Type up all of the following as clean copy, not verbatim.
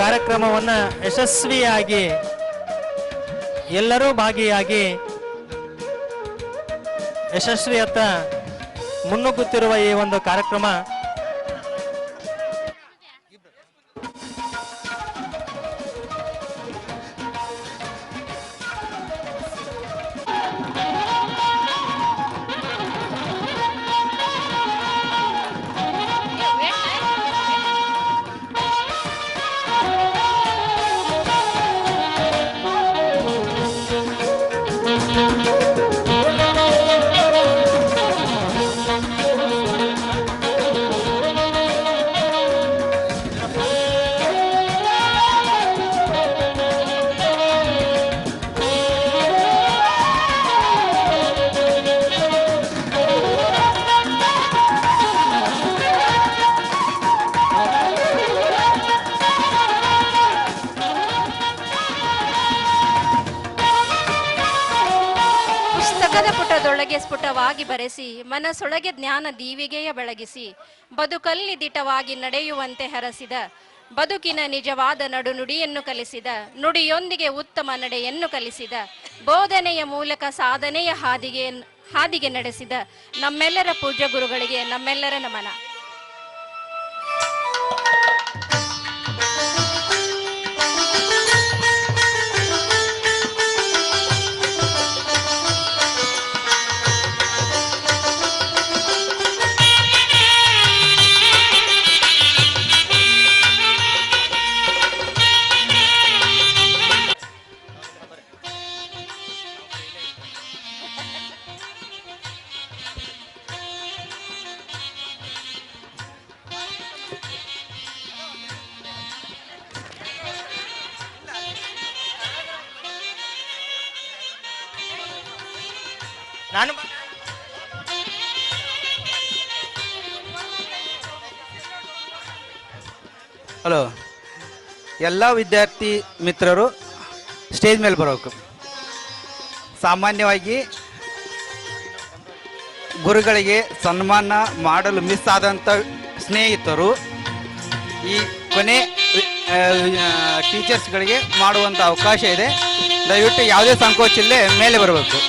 ಕಾರ್ಯಕ್ರಮವನ್ನು ಯಶಸ್ವಿಯಾಗಿ ಎಲ್ಲರೂ ಭಾಗಿಯಾಗಿ ಯಶಸ್ವಿಯತ್ತ ಮುನ್ನುಗ್ಗುತ್ತಿರುವ ಈ ಒಂದು ಕಾರ್ಯಕ್ರಮ ಪುಟದೊಳಗೆ ಸ್ಫುಟವಾಗಿ ಬರೆಸಿ ಮನಸ್ಸೊಳಗೆ ಜ್ಞಾನ ದೀವಿಗೆಯ ಬೆಳಗಿಸಿ ಬದುಕಲ್ಲಿ ದಿಟವಾಗಿ ನಡೆಯುವಂತೆ ಹರಸಿದ ಬದುಕಿನ ನಿಜವಾದ ನಡುನುಡಿಯನ್ನು ಕಲಿಸಿದ ನುಡಿಯೊಂದಿಗೆ ಉತ್ತಮ ನಡೆಯನ್ನು ಕಲಿಸಿದ ಬೋಧನೆಯ ಮೂಲಕ ಸಾಧನೆಯ ಹಾದಿಗೆ ನಡೆಸಿದ ನಮ್ಮೆಲ್ಲರ ಪೂಜ್ಯ ಗುರುಗಳಿಗೆ ನಮ್ಮೆಲ್ಲರ ನಮನ. ನಾನು ಹಲೋ, ಎಲ್ಲ ವಿದ್ಯಾರ್ಥಿ ಮಿತ್ರರು ಸ್ಟೇಜ್ ಮೇಲೆ ಬರಬೇಕು. ಸಾಮಾನ್ಯವಾಗಿ ಗುರುಗಳಿಗೆ ಸನ್ಮಾನ ಮಾಡಲು ಮಿಸ್ ಆದಂಥ ಸ್ನೇಹಿತರು ಈ ಕೊನೆ ಟೀಚರ್ಸ್ಗಳಿಗೆ ಮಾಡುವಂಥ ಅವಕಾಶ ಇದೆ. ದಯವಿಟ್ಟು ಯಾವುದೇ ಸಂಕೋಚ ಇಲ್ಲದೆ ಮೇಲೆ ಬರಬೇಕು.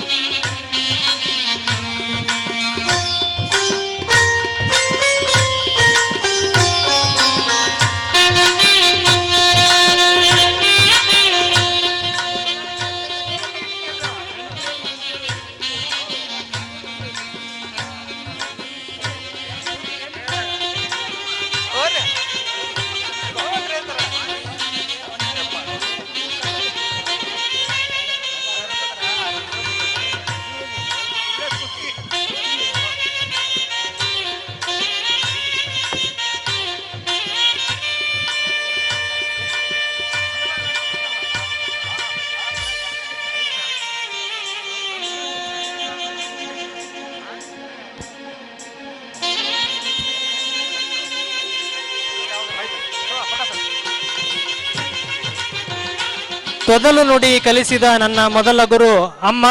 ತೊದಲು ನುಡಿ ಕಲಿಸಿದ ನನ್ನ ಮೊದಲ ಗುರು ಅಮ್ಮ.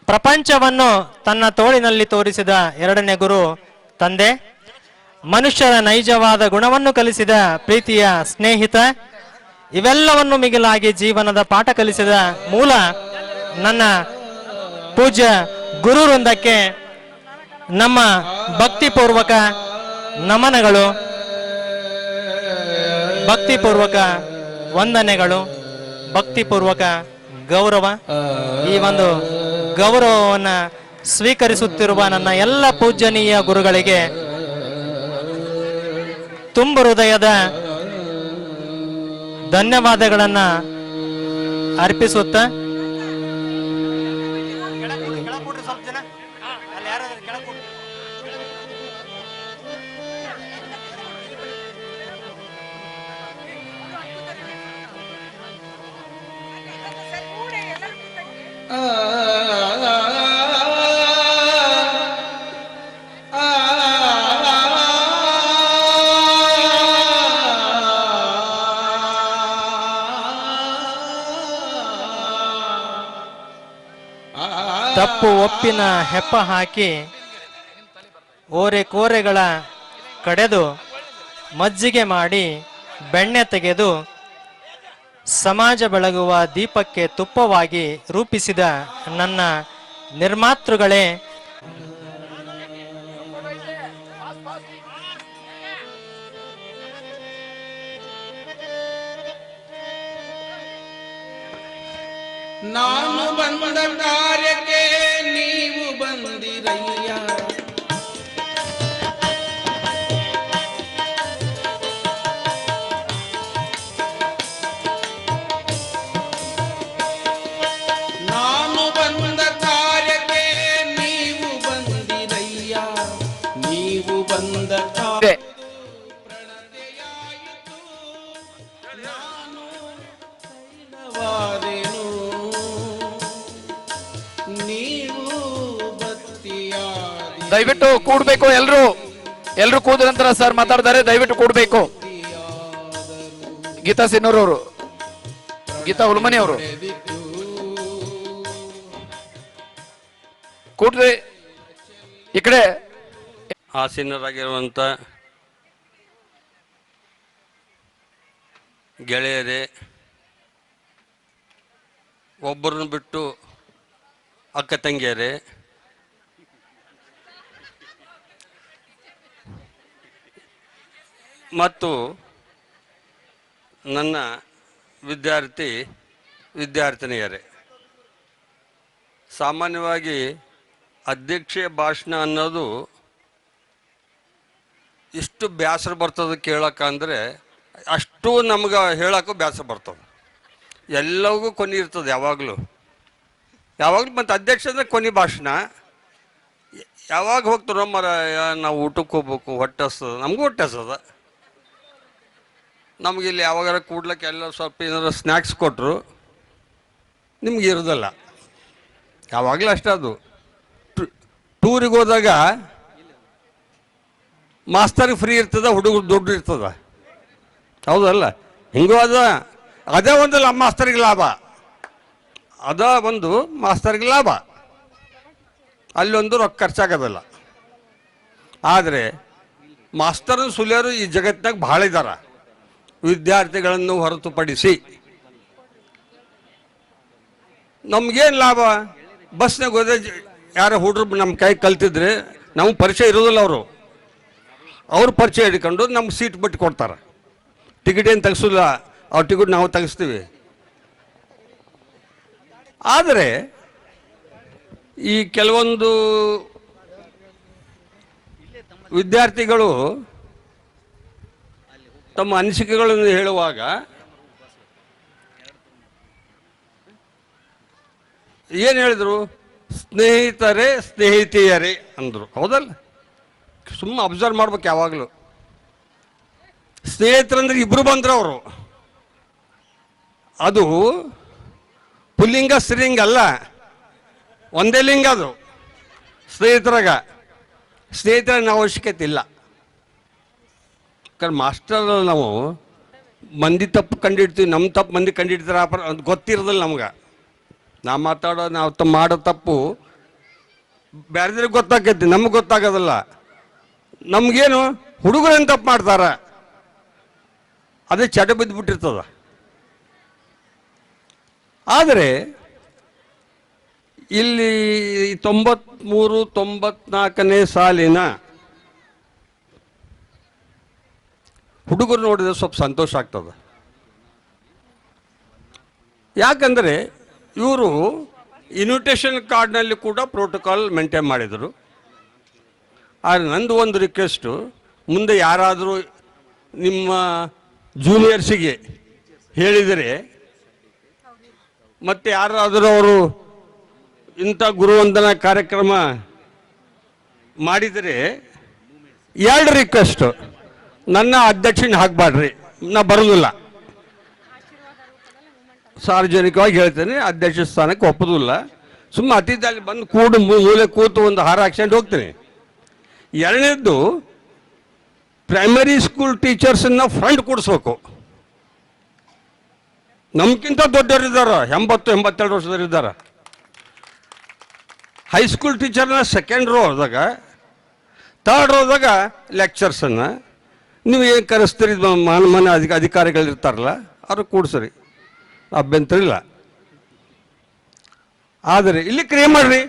ಪ್ರಪಂಚವನ್ನು ತನ್ನ ತೋಳಿನಲ್ಲಿ ತೋರಿಸಿದ ಎರಡನೇ ಗುರು ತಂದೆ. ಮನುಷ್ಯರ ನೈಜವಾದ ಗುಣವನ್ನು ಕಲಿಸಿದ ಪ್ರೀತಿಯ ಸ್ನೇಹಿತ. ಇವೆಲ್ಲವನ್ನು ಮಿಗಿಲಾಗಿ ಜೀವನದ ಪಾಠ ಕಲಿಸಿದ ಮೂಲ ನನ್ನ ಪೂಜ್ಯ ಗುರು ವೃಂದಕ್ಕೆ ನಮ್ಮ ಭಕ್ತಿಪೂರ್ವಕ ನಮನಗಳು, ಭಕ್ತಿಪೂರ್ವಕ ವಂದನೆಗಳು, ಭಕ್ತಿಪೂರ್ವಕ ಗೌರವ. ಈ ಒಂದು ಗೌರವವನ್ನು ಸ್ವೀಕರಿಸುತ್ತಿರುವ ನನ್ನ ಎಲ್ಲ ಪೂಜನೀಯ ಗುರುಗಳಿಗೆ ತುಂಬ ಹೃದಯದ ಧನ್ಯವಾದಗಳನ್ನು ಅರ್ಪಿಸುತ್ತಾ ತಪ್ಪು ಒಪ್ಪಿನ ಹೆಪ್ಪ ಹಾಕಿ ಓರೆ ಕೋರೆಗಳ ಕಡೆದು ಮಜ್ಜಿಗೆ ಮಾಡಿ ಬೆಣ್ಣೆ ತೆಗೆದು ಸಮಾಜ ಬೆಳಗುವ ದೀಪಕ್ಕೆ ತುಪ್ಪವಾಗಿ ರೂಪಿಸಿದ ನನ್ನ ನಿರ್ಮಾತೃಗಳೇ, ನಾನು ಬಂದ ಕಾರ್ಯಕ್ಕೆ ನೀವು ಬಂದಿರಯ್ಯ. ನಾನು ಬಂದ ಕಾರ್ಯಕ್ಕೆ ನೀವು ಬಂದಿರಯ್ಯ. ನೀವು ಬಂದ ಕಾರ್ಯ ಪ್ರಣತೆಯಾಯಿತು. ನಾನು ತೈಲವಾದೆನು, ನೀವು ಬತ್ತಿಯಾದಿ. ದಯವಿಟ್ಟು ಕೂಡ್ಬೇಕು. ಎಲ್ರು ಕೂದ ನಂತರ ಸರ್ ಮಾತಾಡ್ತಾರೆ. ದಯವಿಟ್ಟು ಕೂಡ್ಬೇಕು. ಗೀತಾ ಸಿನ್ನೂರ್ ಅವರು, ಗೀತಾ ಹುಲ್ಮನಿ ಅವರು ಕೂಡ್ರಿ ಈ ಕಡೆ. ಆಸೀನರಾಗಿರುವಂಥ ಗೆಳೆಯರೇ, ಒಬ್ಬರನ್ನು ಬಿಟ್ಟು ಅಕ್ಕ ತಂಗಿಯರೇ, ಮತ್ತು ನನ್ನ ವಿದ್ಯಾರ್ಥಿನಿಯರೇ, ಸಾಮಾನ್ಯವಾಗಿ ಅಧ್ಯಕ್ಷೀಯ ಭಾಷಣ ಅನ್ನೋದು ಇಷ್ಟು ಬೇಸರ ಬರ್ತದೆ ಕೇಳಕ್ಕಂದ್ರೆ, ಅಷ್ಟು ನಮ್ಗೆ ಹೇಳೋಕ್ಕೂ ಬೇಸರ ಬರ್ತದೆ. ಎಲ್ಲವೂ ಕೊನೆ ಇರ್ತದೆ ಯಾವಾಗಲೂ. ಮತ್ತು ಅಧ್ಯಕ್ಷ ಅಂದರೆ ಕೊನೆ ಭಾಷಣ. ಯಾವಾಗ ಹೋಗ್ತಾರೋ ಮರ, ನಾವು ಊಟಕ್ಕೆ ಹೋಗ್ಬೇಕು, ಹೊಟ್ಟೆ ಹಸ್ತದ, ನಮಗೂ ಹೊಟ್ಟೆ ಹಸ್ತದ. ನಮ್ಗೆ ಇಲ್ಲಿ ಯಾವಾಗಾರ ಕೂಡ್ಲಿಕ್ಕೆ ಎಲ್ಲ ಸ್ವಲ್ಪ ಏನಾರು ಸ್ನ್ಯಾಕ್ಸ್ ಕೊಟ್ಟರು ನಿಮ್ಗೆ ಇರೋದಲ್ಲ. ಯಾವಾಗಲೂ ಅಷ್ಟೇ. ಅದು ಟೂರಿಗೆ ಹೋದಾಗ ಮಾಸ್ತರ್ಗೆ ಫ್ರೀ ಇರ್ತದ, ಹುಡುಗರು ದುಡ್ಡು ಇರ್ತದ, ಹೌದಲ್ಲ? ಹಿಂಗೂ ಅದೇ ಒಂದು ಮಾಸ್ತರಿಗೆ ಲಾಭ, ಒಂದು ಮಾಸ್ತರ್ಗೆ ಲಾಭ. ಅಲ್ಲೊಂದು ರೊಕ್ಕ ಖರ್ಚಾಗೋದಲ್ಲ. ಆದರೆ ಮಾಸ್ತರ್ ಸುಲಿಯರು ಈ ಜಗತ್ತಿನಾಗ ಭಾಳ ಇದ್ದಾರೆ, ವಿದ್ಯಾರ್ಥಿಗಳನ್ನು ಹೊರತುಪಡಿಸಿ. ನಮ್ಗೇನು ಲಾಭ? ಬಸ್ನಾಗ ಹೋದ್ರೆ ಯಾರೋ ಹುಡುಗರು ನಮ್ಮ ಕೈ ಕಲ್ತಿದ್ರೆ ನಮ್ಗೆ ಪರಿಚಯ ಇರೋದಿಲ್ಲ. ಅವ್ರ ಪರಿಚಯ ಹಿಡ್ಕೊಂಡು ನಮ್ಗೆ ಸೀಟ್ ಬಿಟ್ಟು ಕೊಡ್ತಾರೆ. ಟಿಕೆಟ್ ಏನು ತೆಗಿಸೋಲ್ಲ, ಅವ್ರ ಟಿಕೆಟ್ ನಾವು ತೆಗಿಸ್ತೀವಿ. ಆದರೆ ಈ ಕೆಲವೊಂದು ವಿದ್ಯಾರ್ಥಿಗಳು ತಮ್ಮ ಅನಿಸಿಕೆಗಳನ್ನು ಹೇಳುವಾಗ ಏನು ಹೇಳಿದ್ರು? ಸ್ನೇಹಿತರೇ, ಸ್ನೇಹಿತೆಯರೇ ಅಂದರು, ಹೌದಲ್ಲ? ಸುಮ್ಮನೆ ಅಬ್ಸರ್ವ್ ಮಾಡ್ಬೇಕು ಯಾವಾಗಲೂ. ಸ್ನೇಹಿತರಂದ್ರೆ ಇಬ್ಬರು ಬಂದ್ರು ಅವರು. ಅದು ಪುಲ್ಲಿಂಗ ಸ್ತ್ರೀಲಿಂಗ ಅಲ್ಲ, ಒಂದೇ ಲಿಂಗ ಅದು. ಸ್ನೇಹಿತರ ಅವಶ್ಯಕತೆ ಇಲ್ಲ. ಯಾಕಂದ್ರೆ ಮಾಸ್ಟರ್ ನಾವು ಮಂದಿ ತಪ್ಪು ಕಂಡಿಡ್ತೀವಿ, ನಮ್ಮ ತಪ್ಪು ಮಂದಿ ಕಂಡಿಡ್ತಾರೆ, ಅದು ಗೊತ್ತಿರೋದಿಲ್ಲ ನಮ್ಗೆ. ನಾವು ಮಾಡೋ ತಪ್ಪು ಬೇರೆದ್ರಿಗೆ ಗೊತ್ತಾಗೈತಿ, ನಮ್ಗೆ ಗೊತ್ತಾಗೋದಿಲ್ಲ. ನಮಗೇನು ಹುಡುಗರೇನು ತಪ್ಪು ಮಾಡ್ತಾರ, ಅದೇ ಚಟ ಬಿದ್ದುಬಿಟ್ಟಿರ್ತದ. ಆದರೆ ಇಲ್ಲಿ 93-94ನೇ ಸಾಲಿನ ಹುಡುಗರು ನೋಡಿದ್ರೆ ಸ್ವಲ್ಪ ಸಂತೋಷ ಆಗ್ತದೆ. ಯಾಕಂದರೆ ಇವರು ಇನ್ವಿಟೇಷನ್ ಕಾರ್ಡ್ನಲ್ಲಿ ಕೂಡ ಪ್ರೋಟೋಕಾಲ್ ಮೇಂಟೈನ್ ಮಾಡಿದರು. ಆದರೆ ನಂದು ಒಂದು ರಿಕ್ವೆಸ್ಟು, ಮುಂದೆ ಯಾರಾದರೂ ನಿಮ್ಮ ಜೂನಿಯರ್ಸಿಗೆ ಹೇಳಿದರೆ, ಮತ್ತು ಯಾರಾದರೂ ಅವರು ಇಂಥ ಗುರುವಂದನಾ ಕಾರ್ಯಕ್ರಮ ಮಾಡಿದರೆ, 2 ರಿಕ್ವೆಸ್ಟು. ನನ್ನ ಅಧ್ಯಕ್ಷನ ಹಾಕಬೇಡ್ರಿ, ನಾ ಬರೋದಿಲ್ಲ. ಸಾರ್ವಜನಿಕವಾಗಿ ಹೇಳ್ತೇನೆ, ಅಧ್ಯಕ್ಷ ಸ್ಥಾನಕ್ಕೆ ಒಪ್ಪೋದಿಲ್ಲ. ಸುಮ್ಮನೆ ಅತಿಥಿಯಲ್ಲಿ ಬಂದು ಮೂಲೆ ಕೂತು ಒಂದು ಹಾರ ಹಾಕ್ಸ್ಕೊಂಡು ಹೋಗ್ತೀನಿ. 2ನೇದ್ದು, ಪ್ರೈಮರಿ ಸ್ಕೂಲ್ ಟೀಚರ್ಸನ್ನ ಫ್ರಂಟ್ ಕೂಡಿಸ್ಬೇಕು. ನಮ್ಗಿಂತ ದೊಡ್ಡವರು ಇದ್ದಾರೆ, 80-82 ವರ್ಷದವ್ರು ಇದ್ದಾರೆ. ಹೈಸ್ಕೂಲ್ ಟೀಚರ್ನ ಸೆಕೆಂಡ್ ರೋ ಹೋದಾಗ, 3rd ರೋದಾಗ ಲೆಕ್ಚರ್ಸನ್ನು ನೀವು ಏನು ಕರೆಸ್ತೀರಿ, ಮಾನ್ಯ ಅಧಿಕಾರಿಗಳಿರ್ತಾರಲ್ಲ, ಅವ್ರು ಕೂಡಿಸ್ರಿ. ಅಭ್ಯಂತರ ಇಲ್ಲ. ಆದರೆ ಇಲ್ಲಿ ಕ್ರಿಯೆ ಮಾಡ್ರಿ,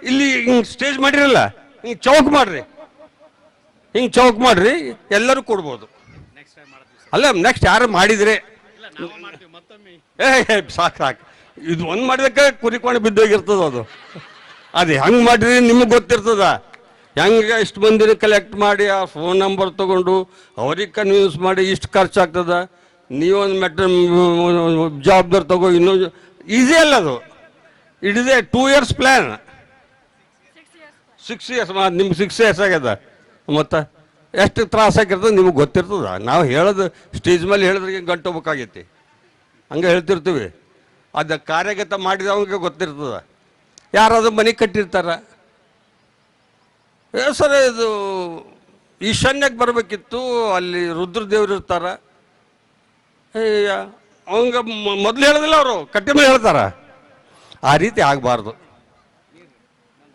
ಇಲ್ಲಿ ಹಿಂಗೆ ಸ್ಟೇಜ್ ಮಾಡಿರಲ್ಲ, ಹಿಂಗೆ ಚೌಕ್ ಮಾಡ್ರಿ, ಹಿಂಗೆ ಚೌಕ್ ಮಾಡ್ರಿ, ಎಲ್ಲರೂ ಕೊಡ್ಬೋದು. ಅಲ್ಲ ನೆಕ್ಸ್ಟ್ ಯಾರು ಮಾಡಿದ್ರೆ ಸಾಕು ಸಾಕು, ಇದು ಒಂದು ಮಾಡಿದಕ್ಕೆ ಕುರಿಕೊಂಡು ಬಿದ್ದೋಗಿರ್ತದ. ಅದು ಹೆಂಗೆ ಮಾಡಿರಿ ನಿಮಗೆ ಗೊತ್ತಿರ್ತದ. ಹೆಂಗೆ ಇಷ್ಟು ಮಂದಿನ ಕಲೆಕ್ಟ್ ಮಾಡಿ ಆ ಫೋನ್ ನಂಬರ್ ತೊಗೊಂಡು ಅವ್ರಿಗೆ ಕನ್ವಿನ್ಸ್ ಮಾಡಿ ಇಷ್ಟು ಖರ್ಚಾಗ್ತದ, ನೀವೊಂದು ಜವಾಬ್ದಾರಿ ತಗೋ, ಇನ್ನೂ ಈಸಿ ಅಲ್ಲ ಅದು. It is A 2 years plan. 6 years ನಿಮ್ಗೆ 6 years ಆಗ್ಯದ. ಮತ್ತು ಎಷ್ಟು ತ್ರಾಸ ಆಗಿರ್ತದೆ ನಿಮಗೆ ಗೊತ್ತಿರ್ತದ. ನಾವು ಹೇಳೋದು ಸ್ಟೇಜ್ ಮೇಲೆ ಹೇಳಿದ್ರೆ ಗಂಟು ಹೋಗ್ಬೇಕಾಗೈತಿ, ಹಂಗೆ ಹೇಳ್ತಿರ್ತೀವಿ. ಅದು ಕಾರ್ಯಗತ ಮಾಡಿದವಂಗೆ ಗೊತ್ತಿರ್ತದ. ಯಾರಾದ್ರೂ ಮನೆ ಕಟ್ಟಿರ್ತಾರ, ಸರ್ ಇದು ಈಶಾನ್ಯಕ್ಕೆ ಬರಬೇಕಿತ್ತು, ಅಲ್ಲಿ ರುದ್ರದೇವ್ರು ಇರ್ತಾರ, ಅವಂಗ ಮೊದಲು ಹೇಳೋದಿಲ್ಲ, ಅವರು ಕಟ್ಟಿ ಮೇಲೆ ಹೇಳ್ತಾರ. ಆ ರೀತಿ ಆಗಬಾರ್ದು.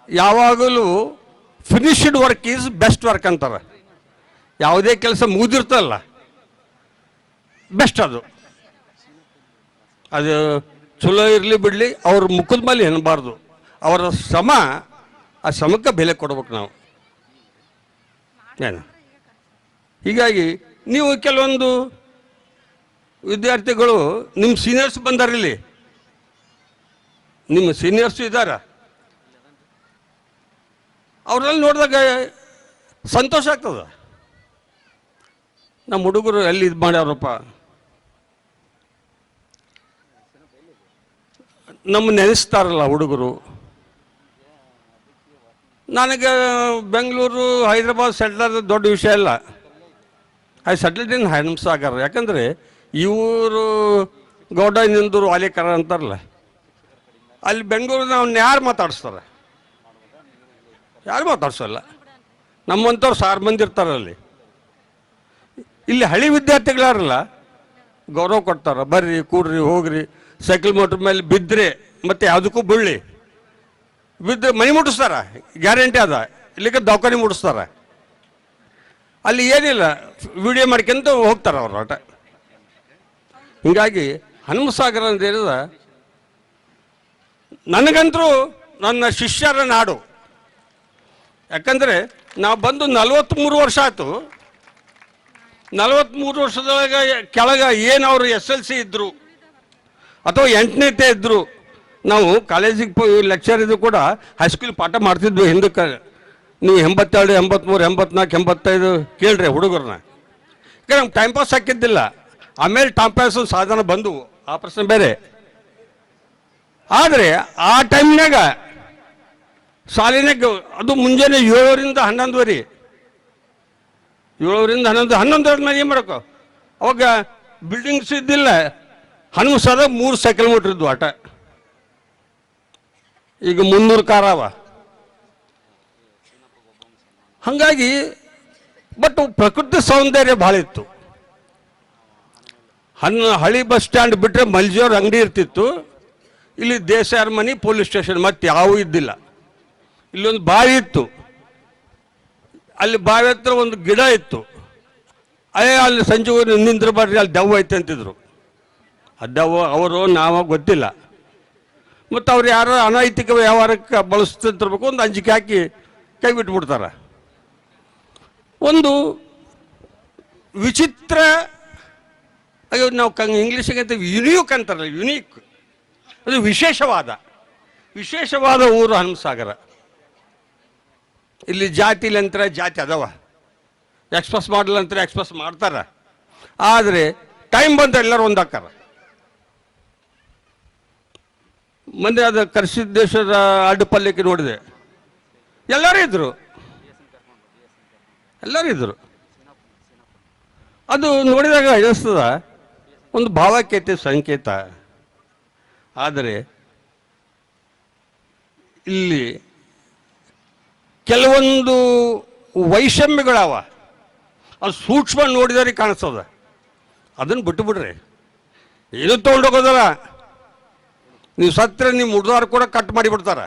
ಯಾವಾಗಲೂ finished work is best work ಅಂತಾರೆ. ಯಾವುದೇ ಕೆಲಸ ಮುಗಿದಿರ್ತಲ್ಲ ಬೆಸ್ಟ್ ಅದು. ಅದು ಚಲೋ ಇರಲಿ ಬಿಡಲಿ, ಅವ್ರ ಮುಖದ ಮೇಲೆ ಎನ್ನಬಾರ್ದು. ಅವರ ಶ್ರಮ, ಆ ಶ್ರಮಕ್ಕೆ ಬೆಲೆ ಕೊಡ್ಬೇಕು ನಾವು. ಏನು ಹೀಗಾಗಿ ನೀವು ಕೆಲವೊಂದು ವಿದ್ಯಾರ್ಥಿಗಳು ನಿಮ್ಮ ಸೀನಿಯರ್ಸ್ ಬಂದಾರಿಲ್ಲಿ, ನಿಮ್ಮ ಸೀನಿಯರ್ಸ್ ಇದ್ದಾರ, ಅವ್ರಲ್ಲಿ ನೋಡಿದಾಗ ಸಂತೋಷ ಆಗ್ತದ. ನಮ್ಮ ಹುಡುಗರು ಎಲ್ಲಿ ಇದು ಮಾಡ್ಯಾರಪ್ಪ, ನಮ್ಮ ನೆನೆಸ್ತಾರಲ್ಲ ಹುಡುಗರು. ನನಗೆ ಬೆಂಗಳೂರು ಹೈದರಾಬಾದ್ ಸೆಟ್ಲ್ ದೊಡ್ಡ ವಿಷಯ ಇಲ್ಲ. ಐ ಸೆಟ್ಲ್ಡ್ ಇನ್ ಹನುಮಸಾಗರ್. ಯಾಕಂದರೆ ಇವರು ಗೌಡ ನಿಂದೂರು ವಾಲೇಕರ ಅಂತಾರಲ್ಲ, ಅಲ್ಲಿ ಬೆಂಗಳೂರಿನ ಅವ್ನ ಯಾರು ಮಾತಾಡಿಸ್ತಾರೆ? ಯಾರು ಮಾತಾಡ್ಸೋಲ್ಲ. ನಮ್ಮಂಥವ್ರು 1000 ಮಂದಿ ಇರ್ತಾರೆ ಅಲ್ಲಿ. ಇಲ್ಲಿ ಹಳಿ ವಿದ್ಯಾರ್ಥಿಗಳಾರಲ್ಲ, ಗೌರವ ಕೊಡ್ತಾರೆ. ಬರ್ರಿ, ಕೂಡ್ರಿ, ಹೋಗ್ರಿ. ಸೈಕಲ್ ಮೋಟ್ರ್ ಮೇಲೆ ಬಿದ್ದರೆ ಮತ್ತೆ ಯಾವುದಕ್ಕೂ ಬೀಳಿ ಬಿದ್ದರೆ ಮನೆ ಮುಟ್ಟಿಸ್ತಾರ, ಗ್ಯಾರಂಟಿ ಅದ. ಇಲ್ಲಿಗೆ ದವಾಖಾನೆ ಮುಟ್ಟಿಸ್ತಾರ. ಅಲ್ಲಿ ಏನಿಲ್ಲ, ವಿಡಿಯೋ ಮಾಡ್ಕೊಂತ ಹೋಗ್ತಾರೆ ಅವ್ರ ಆಟ. ಹೀಗಾಗಿ ಹನುಮಸಾಗರ ಅಂತ ಹೇಳಿದ ನನಗಂತರೂ ನನ್ನ ಶಿಷ್ಯರ ನಾಡು. ಯಾಕಂದರೆ ನಾವು ಬಂದು 43 ವರ್ಷ ಆಯಿತು. 43 ವರ್ಷದೊಳಗೆ ಕೆಳಗೆ ಏನು ಅವರು SLC ಇದ್ದರು ಅಥವಾ 8ನೇತೆ ಇದ್ದರು. ನಾವು ಕಾಲೇಜಿಗೆ ಲೆಕ್ಚರ್ ಇದ್ದು ಕೂಡ ಹೈಸ್ಕೂಲ್ ಪಾಠ ಮಾಡ್ತಿದ್ವಿ ಹಿಂದಕ್ಕೆ. ನೀವು 82, 83, 84, 85 ಕೇಳ್ರಿ ಹುಡುಗರನ್ನ. ಯಾಕೆ ನಮ್ಗೆ ಟೈಮ್ ಪಾಸ್ ಹಾಕಿದ್ದಿಲ್ಲ. ಆಮೇಲೆ ಟೈಮ್ ಪಾಸ್ ಸಾಧನ ಬಂದವು, ಆ ಪ್ರಶ್ನೆ ಬೇರೆ. ಆದರೆ ಆ ಟೈಮ್ನಾಗ ಸಾಲಿನಾಗ ಅದು ಮುಂಜಾನೆ 7ರಿಂದ 11 7ರಿಂದ 11 ಮೇಲೆ ಏನು ಮಾಡಬೇಕು? ಅವಾಗ ಬಿಲ್ಡಿಂಗ್ಸ್ ಇದ್ದಿಲ್ಲ. ಹನುಮಸಾದ 3 ಸೈಕಲ್ ಮೀಟ್ರ್ ಇದ್ವು ಆಟ. ಈಗ 300 ಕಾರ್ ಅವ. ಹಾಗಾಗಿ ಬಟ್ ಪ್ರಕೃತಿ ಸೌಂದರ್ಯ ಭಾಳ ಇತ್ತು. ಹಳಿ ಬಸ್ ಸ್ಟ್ಯಾಂಡ್ ಬಿಟ್ಟರೆ ಮಲ್ಜಿಯವ್ರ ಅಂಗಡಿ ಇರ್ತಿತ್ತು. ಇಲ್ಲಿ ದೇಸಾಯರ ಮನೆ, ಪೊಲೀಸ್ ಸ್ಟೇಷನ್, ಮತ್ತೆ ಯಾವೂ ಇದ್ದಿಲ್ಲ. ಇಲ್ಲೊಂದು ಬಾವಿ ಇತ್ತು. ಅಲ್ಲಿ ಬಾವಿ ಹತ್ರ ಒಂದು ಗಿಡ ಇತ್ತು. ಅಲ್ಲಿ ಸಂಜೆ ನಿಂದ್ರ ಬರ್ರಿ, ಅಲ್ಲಿ ದೆವ್ವ ಐತೆ ಅಂತಿದ್ರು. ಆ ದೆವ್ವ ಅವರು ನಾವು ಗೊತ್ತಿಲ್ಲ. ಮತ್ತು ಅವ್ರು ಯಾರೋ ಅನೈತಿಕ ವ್ಯವಹಾರಕ್ಕೆ ಬಳಸ್ತಿರ್ಬೇಕು, ಒಂದು ಅಂಜಿಕೆ ಹಾಕಿ ಕೈ ಬಿಟ್ಬಿಡ್ತಾರೆ. ಒಂದು ವಿಚಿತ್ರ, ಅಯ್ಯೋ ನಾವು ಇಂಗ್ಲೀಷಿಗೆ ಅಂತ ಯುನೀಕ್ ಅಂತಾರಲ್ಲ, ಯುನೀಕ್, ಅದು ವಿಶೇಷವಾದ ಊರು ಹನುಮಸಾಗರ. ಇಲ್ಲಿ ಜಾತಿಲಿ ಅಂತಾರೆ, ಜಾತಿ ಅದಾವ. ಎಕ್ಸ್ಪ್ರೆಸ್ ಮಾಡಲ್ಲ ಅಂತಾರೆ, ಎಕ್ಸ್ಪ್ರೆಸ್ ಮಾಡ್ತಾರೆ. ಆದರೆ ಟೈಮ್ ಬಂದ ಎಲ್ಲರೂ ಒಂದಾಕಾರ. ಮೊನ್ನೆ ಅದು ಕರಿಸಿದ್ದೇಶ್ವರ ಅಡ್ಡಪಲ್ಲಕ್ಕೆ ನೋಡಿದೆ, ಎಲ್ಲರೂ ಇದ್ರು. ಅದು ನೋಡಿದಾಗ ಅನಿಸ್ತದ ಒಂದು ಭಾವೈಕ್ಯತೆ ಸಂಕೇತ. ಆದರೆ ಇಲ್ಲಿ ಕೆಲವೊಂದು ವೈಷಮ್ಯಗಳವ, ಅದು ಸೂಕ್ಷ್ಮ ನೋಡಿದವ್ರಿಗೆ ಕಾಣಿಸ್ತದ. ಅದನ್ನು ಬಿಟ್ಟುಬಿಡ್ರಿ, ಏನೂ ತೊಗೊಂಡೋಗೋದಲ್ಲ. ನೀವು ಸತ್ರ ನಿಮ್ಮ ಹುಡ್ದಾರು ಕೂಡ ಕಟ್ ಮಾಡಿಬಿಡ್ತಾರೆ.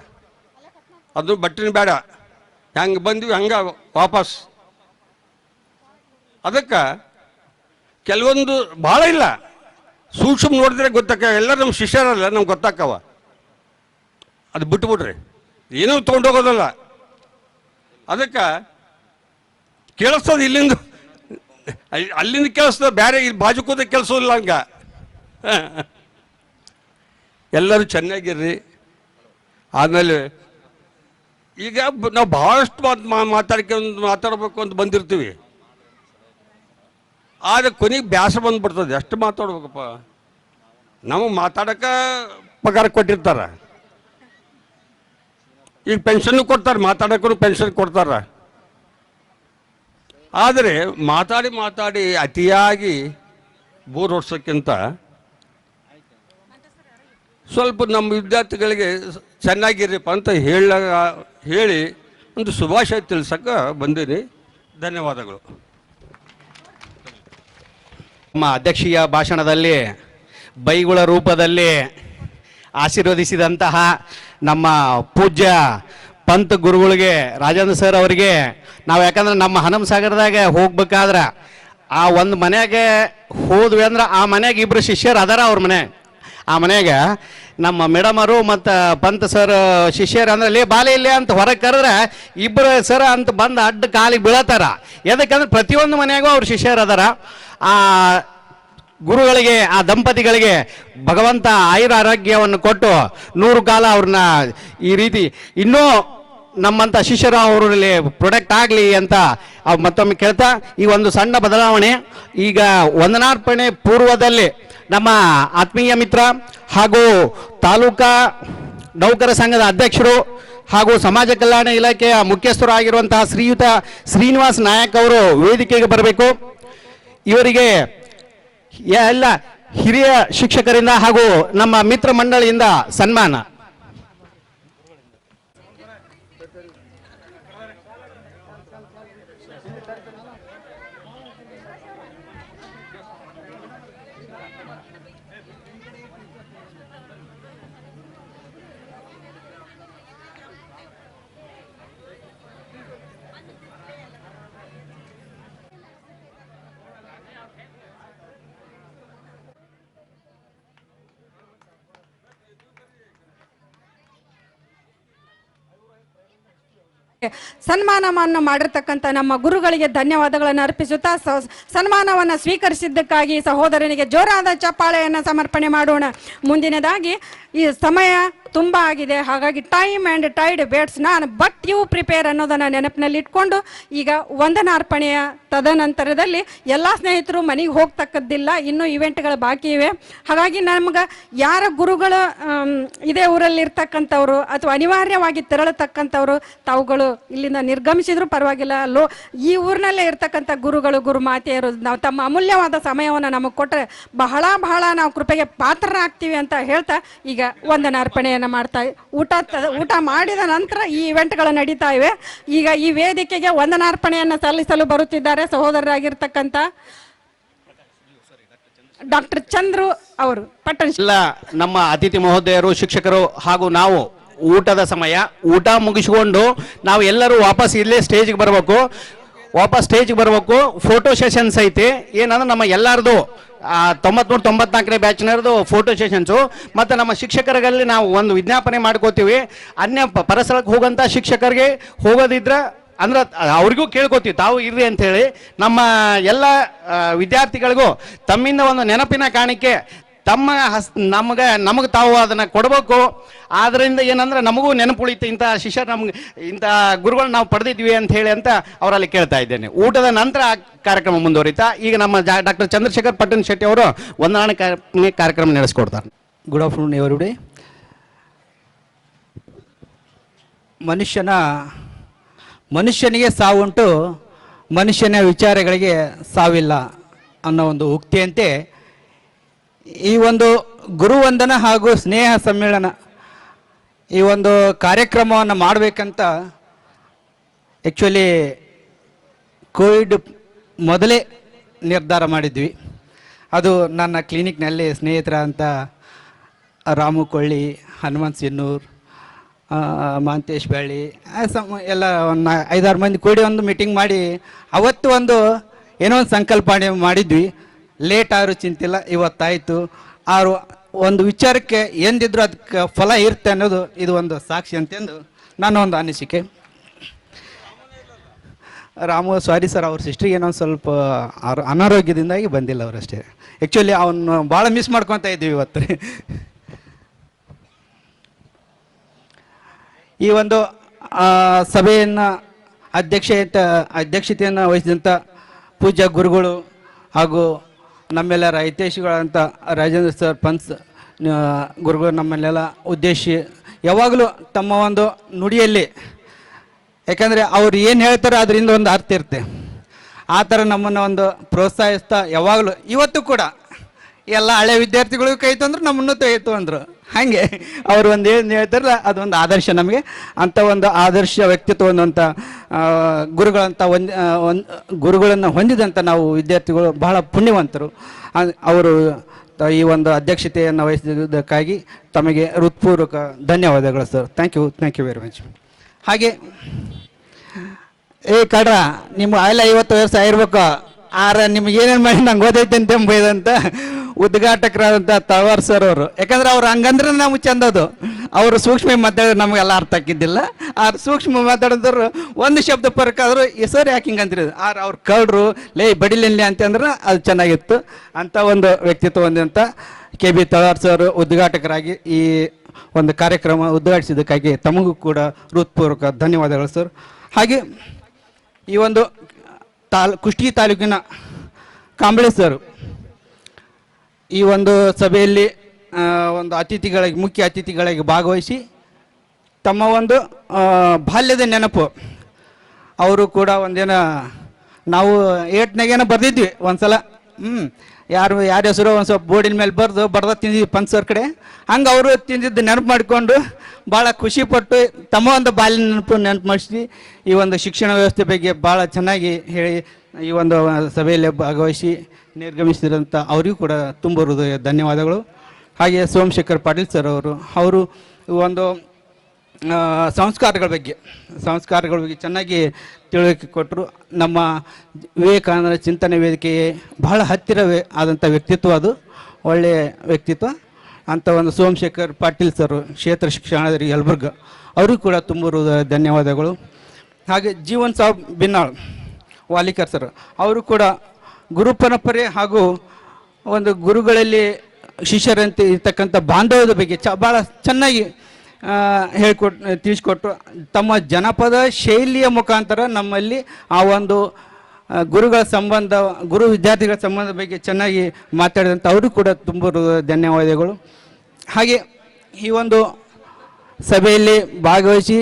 ಅದು ಬಟ್ಟೆನ ಬೇಡ, ಹೆಂಗೆ ಬಂದ್ವಿ ಹಂಗೆ ವಾಪಸ್. ಅದಕ್ಕೆ ಕೆಲವೊಂದು ಭಾಳ ಇಲ್ಲ, ಸೂಕ್ಷ್ಮ ನೋಡಿದ್ರೆ ಗೊತ್ತಾಕ ಎಲ್ಲ ನಮ್ಮ ಶಿಷ್ಯರಲ್ಲ ನಮ್ಗೆ ಗೊತ್ತಾಕವ. ಅದು ಬಿಟ್ಬಿಡ್ರಿ, ಏನೂ ತೊಗೊಂಡೋಗೋದಲ್ಲ. ಅದಕ್ಕೆ ಕೇಳಿಸ್ತದ ಇಲ್ಲಿಂದ, ಅಲ್ಲಿಂದ ಕೇಳಿಸ್ತದ, ಬೇರೆ ಇಲ್ಲಿ ಬಾಜು ಕೂದ ಕೆಲಸವಿಲ್ಲ ಹಂಗ. ಎಲ್ಲರೂ ಚೆನ್ನಾಗಿರ್ರಿ. ಆಮೇಲೆ ಈಗ ನಾವು ಭಾಳಷ್ಟು ಮಾತಾಡಬೇಕು ಅಂತ ಬಂದಿರ್ತೀವಿ, ಆದರೆ ಕೊನೆಗೆ ಬ್ಯಾಸರ ಬಂದ್ಬಿಡ್ತದೆ. ಎಷ್ಟು ಮಾತಾಡ್ಬೇಕಪ್ಪ, ನಮಗೆ ಮಾತಾಡೋಕೆ ಪಗಾರ ಕೊಟ್ಟಿರ್ತಾರೆ. ಈಗ ಪೆನ್ಷನ್ನು ಕೊಡ್ತಾರೆ, ಮಾತಾಡೋಕ್ಕೂ ಪೆನ್ಷನ್ ಕೊಡ್ತಾರೆ. ಆದರೆ ಮಾತಾಡಿ ಮಾತಾಡಿ ಅತಿಯಾಗಿ ಬೋರ್ ಹೊಡ್ಸೋಕ್ಕಿಂತ ಸ್ವಲ್ಪ ನಮ್ಮ ವಿದ್ಯಾರ್ಥಿಗಳಿಗೆ ಚೆನ್ನಾಗಿರಪ್ಪ ಅಂತ ಹೇಳಿ ಒಂದು ಶುಭಾಶಯ ತಿಳ್ಸಕ್ಕೆ ಬಂದೀನಿ. ಧನ್ಯವಾದಗಳು. ನಮ್ಮ ಅಧ್ಯಕ್ಷೀಯ ಭಾಷಣದಲ್ಲಿ ಬೈಗುಳ ರೂಪದಲ್ಲಿ ಆಶೀರ್ವದಿಸಿದಂತಹ ನಮ್ಮ ಪೂಜ್ಯ ಪಂತ್ ಗುರುಗಳಿಗೆ, ರಾಜೇಂದ್ರ ಸರ್ ಅವರಿಗೆ ನಾವು, ಯಾಕಂದ್ರೆ ನಮ್ಮ ಹನುಮಸಾಗರದಾಗ ಹೋಗ್ಬೇಕಾದ್ರೆ ಆ ಒಂದು ಮನೆಗೆ ಹೋದ್ವಿ ಅಂದ್ರೆ ಆ ಮನೆಗೆ ಇಬ್ಬರು ಶಿಷ್ಯರು ಅದಾರ. ಅವ್ರ ಮನೆ, ಆ ಮನೆಗೆ ನಮ್ಮ ಮೇಡಮರು ಮತ್ತು ಪಂತ್ ಸರ್ ಶಿಷ್ಯರು ಅಂದ್ರೆ ಲೇ ಬಾಲೆ ಇಲ್ಲೇ ಅಂತ ಹೊರಗೆ ಕರೆದ್ರೆ ಇಬ್ಬರು ಸರ ಅಂತ ಬಂದು ಅಡ್ಡ ಕಾಲಿಗೆ ಬೀಳತ್ತಾರ. ಯಾಕಂದ್ರೆ ಪ್ರತಿಯೊಂದು ಮನೆಯಾಗೂ ಅವ್ರ ಶಿಷ್ಯರು ಅದಾರ. ಆ ಗುರುಗಳಿಗೆ, ಆ ದಂಪತಿಗಳಿಗೆ ಭಗವಂತ ಆಯುರ ಆರೋಗ್ಯವನ್ನು ಕೊಟ್ಟು 100 ಕಾಲ ಅವ್ರನ್ನ ಈ ರೀತಿ ಇನ್ನೂ ನಮ್ಮಂಥ ಶಿಷ್ಯರು ಅವರಲ್ಲಿ ಪ್ರೊಡಕ್ಟ್ ಆಗಲಿ ಅಂತ ಮತ್ತೊಮ್ಮೆ ಕೇಳ್ತಾ, ಈ ಒಂದು ಸಣ್ಣ ಬದಲಾವಣೆ. ಈಗ ವಂದನಾರ್ಪಣೆ ಪೂರ್ವದಲ್ಲಿ ನಮ್ಮ ಆತ್ಮೀಯ ಮಿತ್ರ ಹಾಗೂ ತಾಲೂಕಾ ನೌಕರ ಸಂಘದ ಅಧ್ಯಕ್ಷರು ಹಾಗೂ ಸಮಾಜ ಕಲ್ಯಾಣ ಇಲಾಖೆಯ ಮುಖ್ಯಸ್ಥರು ಆಗಿರುವಂತಹ ಶ್ರೀಯುತ ಶ್ರೀನಿವಾಸ್ ನಾಯಕ್ ಅವರು ವೇದಿಕೆಗೆ ಬರಬೇಕು. ಇವರಿಗೆ ಎಲ್ಲ ಹಿರಿಯ ಶಿಕ್ಷಕರಿಂದ ಹಾಗೂ ನಮ್ಮ ಮಿತ್ರ ಮಂಡಳಿಯಿಂದ ಸನ್ಮಾನ. ಸನ್ಮಾನವನ್ನು ಮಾಡಿರ್ತಕ್ಕಂಥ ನಮ್ಮ ಗುರುಗಳಿಗೆ ಧನ್ಯವಾದಗಳನ್ನು ಅರ್ಪಿಸುತ್ತಾ ಸನ್ಮಾನವನ್ನು ಸ್ವೀಕರಿಸಿದ್ದಕ್ಕಾಗಿ ಸಹೋದರನಿಗೆ ಜೋರಾದ ಚಪ್ಪಾಳೆಯನ್ನು ಸಮರ್ಪಣೆ ಮಾಡೋಣ. ಮುಂದಿನದಾಗಿ ಈ ಸಮಯ ತುಂಬ ಆಗಿದೆ, ಹಾಗಾಗಿ time and tide waits none but you prepare ಅನ್ನೋದನ್ನು ನೆನಪಿನಲ್ಲಿ ಇಟ್ಕೊಂಡು ಈಗ ವಂದನಾರ್ಪಣೆಯ ತದನಂತರದಲ್ಲಿ ಎಲ್ಲ ಸ್ನೇಹಿತರು ಮನೆಗೆ ಹೋಗ್ತಕ್ಕದ್ದಿಲ್ಲ, ಇನ್ನೂ ಇವೆಂಟ್ಗಳು ಬಾಕಿ ಇವೆ. ಹಾಗಾಗಿ ನಮ್ಗೆ ಯಾರ ಗುರುಗಳು ಇದೇ ಊರಲ್ಲಿ ಇರ್ತಕ್ಕಂಥವ್ರು ಅಥವಾ ಅನಿವಾರ್ಯವಾಗಿ ತೆರಳತಕ್ಕಂಥವ್ರು ತಾವುಗಳು ಇಲ್ಲಿಂದ ನಿರ್ಗಮಿಸಿದ್ರು ಪರವಾಗಿಲ್ಲ, ಈ ಊರಿನಲ್ಲೇ ಇರ್ತಕ್ಕಂಥ ಗುರುಗಳು ಗುರುಮಾತೆಯರು ನಾವು ತಮ್ಮ ಅಮೂಲ್ಯವಾದ ಸಮಯವನ್ನು ನಮಗೆ ಕೊಟ್ಟರೆ ಬಹಳ ಬಹಳ ನಾವು ಕೃಪೆಗೆ ಪಾತ್ರರಾಗ್ತೀವಿ ಅಂತ ಹೇಳ್ತಾ ಈಗ ವಂದನಾರ್ಪಣೆಯನ್ನು ಮಾಡ್ತಾ ಊಟ ಮಾಡಿದ ನಂತರ ಈ ಇವೆಂಟ್ಗಳು ನಡೀತಾ ಇವೆ. ಈಗ ಈ ವೇದಿಕೆಗೆ ವಂದನಾರ್ಪಣೆಯನ್ನು ಸಲ್ಲಿಸಲು ಬರುತ್ತಿದ್ದಾರೆ ಸಹೋದರರಾಗಿರ್ತಕ್ಕಂಥ ಡಾಕ್ಟರ್ ಚಂದ್ರು ಅವರು ಪಟ್ಟಣ. ಎಲ್ಲ ನಮ್ಮ ಅತಿಥಿ ಮಹೋದಯರು, ಶಿಕ್ಷಕರು ಹಾಗೂ ನಾವು ಊಟದ ಸಮಯ, ಊಟ ಮುಗಿಸಿಕೊಂಡು ನಾವು ಎಲ್ಲರೂ ವಾಪಸ್ ಇಲ್ಲೇ ಸ್ಟೇಜ್ಗೆ ಬರಬೇಕು. ಫೋಟೋ ಸೆಷನ್ಸ್ ಐತಿ. ಏನಂದ್ರೆ ನಮ್ಮ ಎಲ್ಲರದು 93-94ನೇ ಬ್ಯಾಚ್ನವ್ರದ್ದು ಫೋಟೋ ಸೆಷನ್ಸು. ಮತ್ತು ನಮ್ಮ ಶಿಕ್ಷಕರಲ್ಲಿ ನಾವು ಒಂದು ವಿಜ್ಞಾಪನೆ ಮಾಡ್ಕೋತೀವಿ, ಅನ್ಯ ಪರಸ್ಥಳಕ್ಕೆ ಹೋಗೋಂಥ ಶಿಕ್ಷಕರಿಗೆ ಹೋಗೋದಿದ್ರೆ ಅಂದ್ರೆ ಅವ್ರಿಗೂ ಕೇಳ್ಕೊತೀವಿ ತಾವು ಇರ್ರಿ ಅಂಥೇಳಿ. ನಮ್ಮ ಎಲ್ಲ ವಿದ್ಯಾರ್ಥಿಗಳಿಗೂ ತಮ್ಮಿಂದ ಒಂದು ನೆನಪಿನ ಕಾಣಿಕೆ ತಮ್ಮ ನಮಗೆ ತಾವು ಅದನ್ನು ಕೊಡಬೇಕು. ಆದ್ದರಿಂದ ಏನಂದ್ರೆ ನಮಗೂ ನೆನಪು ಉಳಿತು, ಇಂಥ ಶಿಷ್ಯರು ನಮ್ಗೆ ಇಂಥ ಗುರುಗಳು ನಾವು ಪಡೆದಿದ್ವಿ ಅಂತ ಹೇಳಿ ಅಂತ ಅವರಲ್ಲಿ ಕೇಳ್ತಾ ಇದ್ದೇನೆ. ಊಟದ ನಂತರ ಕಾರ್ಯಕ್ರಮ ಮುಂದುವರಿತಾ ಈಗ ನಮ್ಮ ಡಾಕ್ಟರ್ ಚಂದ್ರಶೇಖರ್ ಪಟ್ಟಣ ಶೆಟ್ಟಿ ಅವರು ವಂದನಾ ಕಾರ್ಯಕ್ರಮ ನಡೆಸ್ಕೊಡ್ತಾರೆ. Good afternoon everybody. ಮನುಷ್ಯನಿಗೆ ಸಾವುಂಟು, ಮನುಷ್ಯನ ವಿಚಾರಗಳಿಗೆ ಸಾವಿಲ್ಲ ಅನ್ನೋ ಒಂದು ಉಕ್ತಿಯಂತೆ ಈ ಒಂದು ಗುರುವಂದನ ಹಾಗೂ ಸ್ನೇಹ ಸಮ್ಮೇಳನ ಈ ಒಂದು ಕಾರ್ಯಕ್ರಮವನ್ನು ಮಾಡಬೇಕಂತ ಆ್ಯಕ್ಚುಲಿ ಕೋವಿಡ್ ಮೊದಲೇ ನಿರ್ಧಾರ ಮಾಡಿದ್ವಿ. ಅದು ನನ್ನ ಕ್ಲಿನಿಕ್ನಲ್ಲಿ ಸ್ನೇಹಿತರಂತ ರಾಮು ಕೊಳ್ಳಿ, ಹನುಮಂತ್ ಸಿನ್ನೂರ್, ಮಾಂತೇಶ್ ಬೆಳ್ಳಿ ಎಲ್ಲ ಒಂದು 5-6 ಮಂದಿ ಕೂಡಿ ಒಂದು ಮೀಟಿಂಗ್ ಮಾಡಿ ಅವತ್ತು ಒಂದು ಏನೋ ಒಂದು ಸಂಕಲ್ಪನೆ ಮಾಡಿದ್ವಿ. ಲೇಟ್ ಆದ್ರೂ ಚಿಂತಿಲ್ಲ, ಇವತ್ತಾಯಿತು. ಆರು ಒಂದು ವಿಚಾರಕ್ಕೆ ಎಂದಿದ್ರು ಅದಕ್ಕೆ ಫಲ ಇರುತ್ತೆ ಅನ್ನೋದು ಇದು ಒಂದು ಸಾಕ್ಷಿ ಅಂತಂದು ನನ್ನ ಒಂದು ಅನಿಸಿಕೆ. ರಾಮು ಸಾರಿ ಸರ್, ಅವ್ರ ಸಿಸ್ಟ್ರಿಗೆ ಏನೋ ಸ್ವಲ್ಪ ಅನಾರೋಗ್ಯದಿಂದಾಗಿ ಬಂದಿಲ್ಲ ಅವರಷ್ಟೇ. ಆ್ಯಕ್ಚುಲಿ ಅವನು ಭಾಳ ಮಿಸ್ ಮಾಡ್ಕೊತಾ ಇದ್ದೀವಿ ಇವತ್ತು. ಈ ಒಂದು ಸಭೆಯನ್ನು ಅಧ್ಯಕ್ಷತೆಯನ್ನು ವಹಿಸಿದಂಥ ಪೂಜ್ಯ ಗುರುಗಳು ಹಾಗೂ ನಮ್ಮೆಲ್ಲರ ಹಿತೈಷಿಗಳಂಥ ರಾಜೇಂದ್ರ ಸರ್ ಪಂತ್ ಗುರುಗಳು ನಮ್ಮನ್ನೆಲ್ಲ ಉದ್ದೇಶಿ ಯಾವಾಗಲೂ ತಮ್ಮ ಒಂದು ನುಡಿಯಲ್ಲಿ, ಯಾಕಂದರೆ ಅವ್ರು ಏನು ಹೇಳ್ತಾರೋ ಅದರಿಂದ ಒಂದು ಅರ್ಥ ಇರುತ್ತೆ, ಆ ಥರ ನಮ್ಮನ್ನು ಒಂದು ಪ್ರೋತ್ಸಾಹಿಸ್ತಾ ಯಾವಾಗಲೂ ಇವತ್ತು ಕೂಡ ಎಲ್ಲ ಹಳೆ ವಿದ್ಯಾರ್ಥಿಗಳಿಗೂ ಕೈ ತಂದ್ರು ನಮ್ಮನ್ನು ಕೈತು ಅಂದರು. ಹಾಗೆ ಅವರು ಒಂದು ಏನು ಹೇಳ್ತಾರಲ್ಲ ಅದೊಂದು ಆದರ್ಶ ನಮಗೆ. ಅಂಥ ಒಂದು ಆದರ್ಶ ವ್ಯಕ್ತಿತ್ವ ಹೊಂದಂಥ ಗುರುಗಳಂಥ ಗುರುಗಳನ್ನು ಹೊಂದಿದಂಥ ನಾವು ವಿದ್ಯಾರ್ಥಿಗಳು ಬಹಳ ಪುಣ್ಯವಂತರು. ಅವರು ಈ ಒಂದು ಅಧ್ಯಕ್ಷತೆಯನ್ನು ವಹಿಸಿದ್ದಕ್ಕಾಗಿ ತಮಗೆ ಹೃತ್ಪೂರ್ವಕ ಧನ್ಯವಾದಗಳು sir. Thank you very much. ಹಾಗೆ ಕಡ್ರ ನಿಮ್ಮ ಎಲ್ಲ 50 ವರ್ಷ ಆಗಿರ್ಬೇಕು, ಆರ ನಿಮ್ಗೆ ಏನೇನು ಮಾಡಿ ನಂಗೆ ಓದೈತೆ ಅಂತ ಉದ್ಘಾಟಕರಾದಂಥ ತಳವಾರ್ ಸರ್ ಅವರು. ಯಾಕಂದ್ರೆ ಅವ್ರು ಹಂಗಂದ್ರೆ ನಮ್ಗೆ ಚಂದದು. ಅವರು ಸೂಕ್ಷ್ಮ ಮಾತಾಡಿದ್ರೆ ನಮಗೆಲ್ಲ ಅರ್ಥ ಆಗ್ತಿದ್ದಿಲ್ಲ. ಸೂಕ್ಷ್ಮ ಮಾತಾಡಿದ್ರು ಒಂದು ಶಬ್ದ ಪರಕಾದ್ರು ಈ ಸರ್ ಯಾಕೆ ಹಿಂಗೆ ಅಂತಿರೋದು, ಅವ್ರು ಕಳ್ರು ಲೇ ಬಡಿಲಿಲ್ಲ ಅಂತಂದ್ರೆ ಅದು ಚೆನ್ನಾಗಿತ್ತು. ಅಂಥ ಒಂದು ವ್ಯಕ್ತಿತ್ವ ಹೊಂದಂಥ KB ತಳವಾರ್ ಸರ್ ಉದ್ಘಾಟಕರಾಗಿ ಈ ಒಂದು ಕಾರ್ಯಕ್ರಮ ಉದ್ಘಾಟಿಸಿದ್ದಕ್ಕಾಗಿ ತಮಗೂ ಕೂಡ ಹೃತ್ಪೂರ್ವಕ ಧನ್ಯವಾದಗಳು ಸರ್. ಹಾಗೆ ಈ ಒಂದು ಕುಷ್ಟಗಿ ತಾಲೂಕಿನ ಕಾಂಬಳೆ ಸರ್ ಈ ಒಂದು ಸಭೆಯಲ್ಲಿ ಒಂದು ಮುಖ್ಯ ಅತಿಥಿಗಳಾಗಿ ಭಾಗವಹಿಸಿ ತಮ್ಮ ಒಂದು ಬಾಲ್ಯದ ನೆನಪು, ಅವರು ಕೂಡ ಒಂದೇನೋ ನಾವು 8ನೇಗೇನೋ ಬರೆದಿದ್ವಿ ಒಂದ್ಸಲ, ಯಾರ ಹೆಸರು ಒಂದು ಸ್ವಲ್ಪ ಬೋರ್ಡಿನ ಮೇಲೆ ಬರ್ದ ತಿಂದಿದ್ವಿ ಪಂಚರ್ ಕಡೆ. ಹಂಗೆ ಅವರು ತಿಂದಿದ್ದು ನೆನಪು ಮಾಡಿಕೊಂಡು ಭಾಳ ಖುಷಿಪಟ್ಟು ತಮ್ಮ ಒಂದು ಬಾಲ್ಯ ನೆನಪು ಮಾಡಿಸಿ ಈ ಒಂದು ಶಿಕ್ಷಣ ವ್ಯವಸ್ಥೆ ಬಗ್ಗೆ ಭಾಳ ಚೆನ್ನಾಗಿ ಹೇಳಿ ಈ ಒಂದು ಸಭೆಯಲ್ಲಿ ಭಾಗವಹಿಸಿ ನಿರ್ಗಮಿಸಿದಂಥ ಅವರಿಗೂ ಕೂಡ ತುಂಬ ಹೃದಯ ಧನ್ಯವಾದಗಳು. ಹಾಗೆ ಸೋಮಶೇಖರ್ ಪಾಟೀಲ್ ಸರ್ ಅವರು ಒಂದು ಸಂಸ್ಕಾರಗಳ ಬಗ್ಗೆ ಚೆನ್ನಾಗಿ ತಿಳುವಳಿಕೆ ಕೊಟ್ಟರು. ನಮ್ಮ ವಿವೇಕಾನಂದ ಚಿಂತನೆ ವೇದಿಕೆಗೆ ಬಹಳ ಹತ್ತಿರವೇ ಆದಂಥ ವ್ಯಕ್ತಿತ್ವ, ಅದು ಒಳ್ಳೆಯ ವ್ಯಕ್ತಿತ್ವ. ಅಂಥ ಒಂದು ಸೋಮಶೇಖರ್ ಪಾಟೀಲ್ ಸರ್ ಕ್ಷೇತ್ರ ಶಿಕ್ಷಣಾಧಿಕಾರಿ ಯಲಬುರ್ಗಾ, ಅವರಿಗೂ ಕೂಡ ತುಂಬ ಧನ್ಯವಾದಗಳು. ಹಾಗೆ ಜೀವನ್ ಸಾಬ್ ಬಿನ್ನಾಳ್ ವಾಲಿಕರ್ ಸರ್, ಅವರು ಕೂಡ ಗುರು ಪರಂಪರೆ ಹಾಗೂ ಒಂದು ಗುರುಗಳಲ್ಲಿ ಶಿಷ್ಯರಂತೆ ಇರ್ತಕ್ಕಂಥ ಬಾಂಧವ್ಯದ ಬಗ್ಗೆ ಭಾಳ ಚೆನ್ನಾಗಿ ತಿಳಿಸ್ಕೊಟ್ಟು ತಮ್ಮ ಜನಪದ ಶೈಲಿಯ ಮುಖಾಂತರ ನಮ್ಮಲ್ಲಿ ಆ ಒಂದು ಗುರುಗಳ ಸಂಬಂಧ, ಗುರು ವಿದ್ಯಾರ್ಥಿಗಳ ಸಂಬಂಧದ ಬಗ್ಗೆ ಚೆನ್ನಾಗಿ ಮಾತಾಡಿದಂಥ ಅವರು ಕೂಡ ತುಂಬ ಧನ್ಯವಾದಗಳು. ಹಾಗೆ ಈ ಒಂದು ಸಭೆಯಲ್ಲಿ ಭಾಗವಹಿಸಿ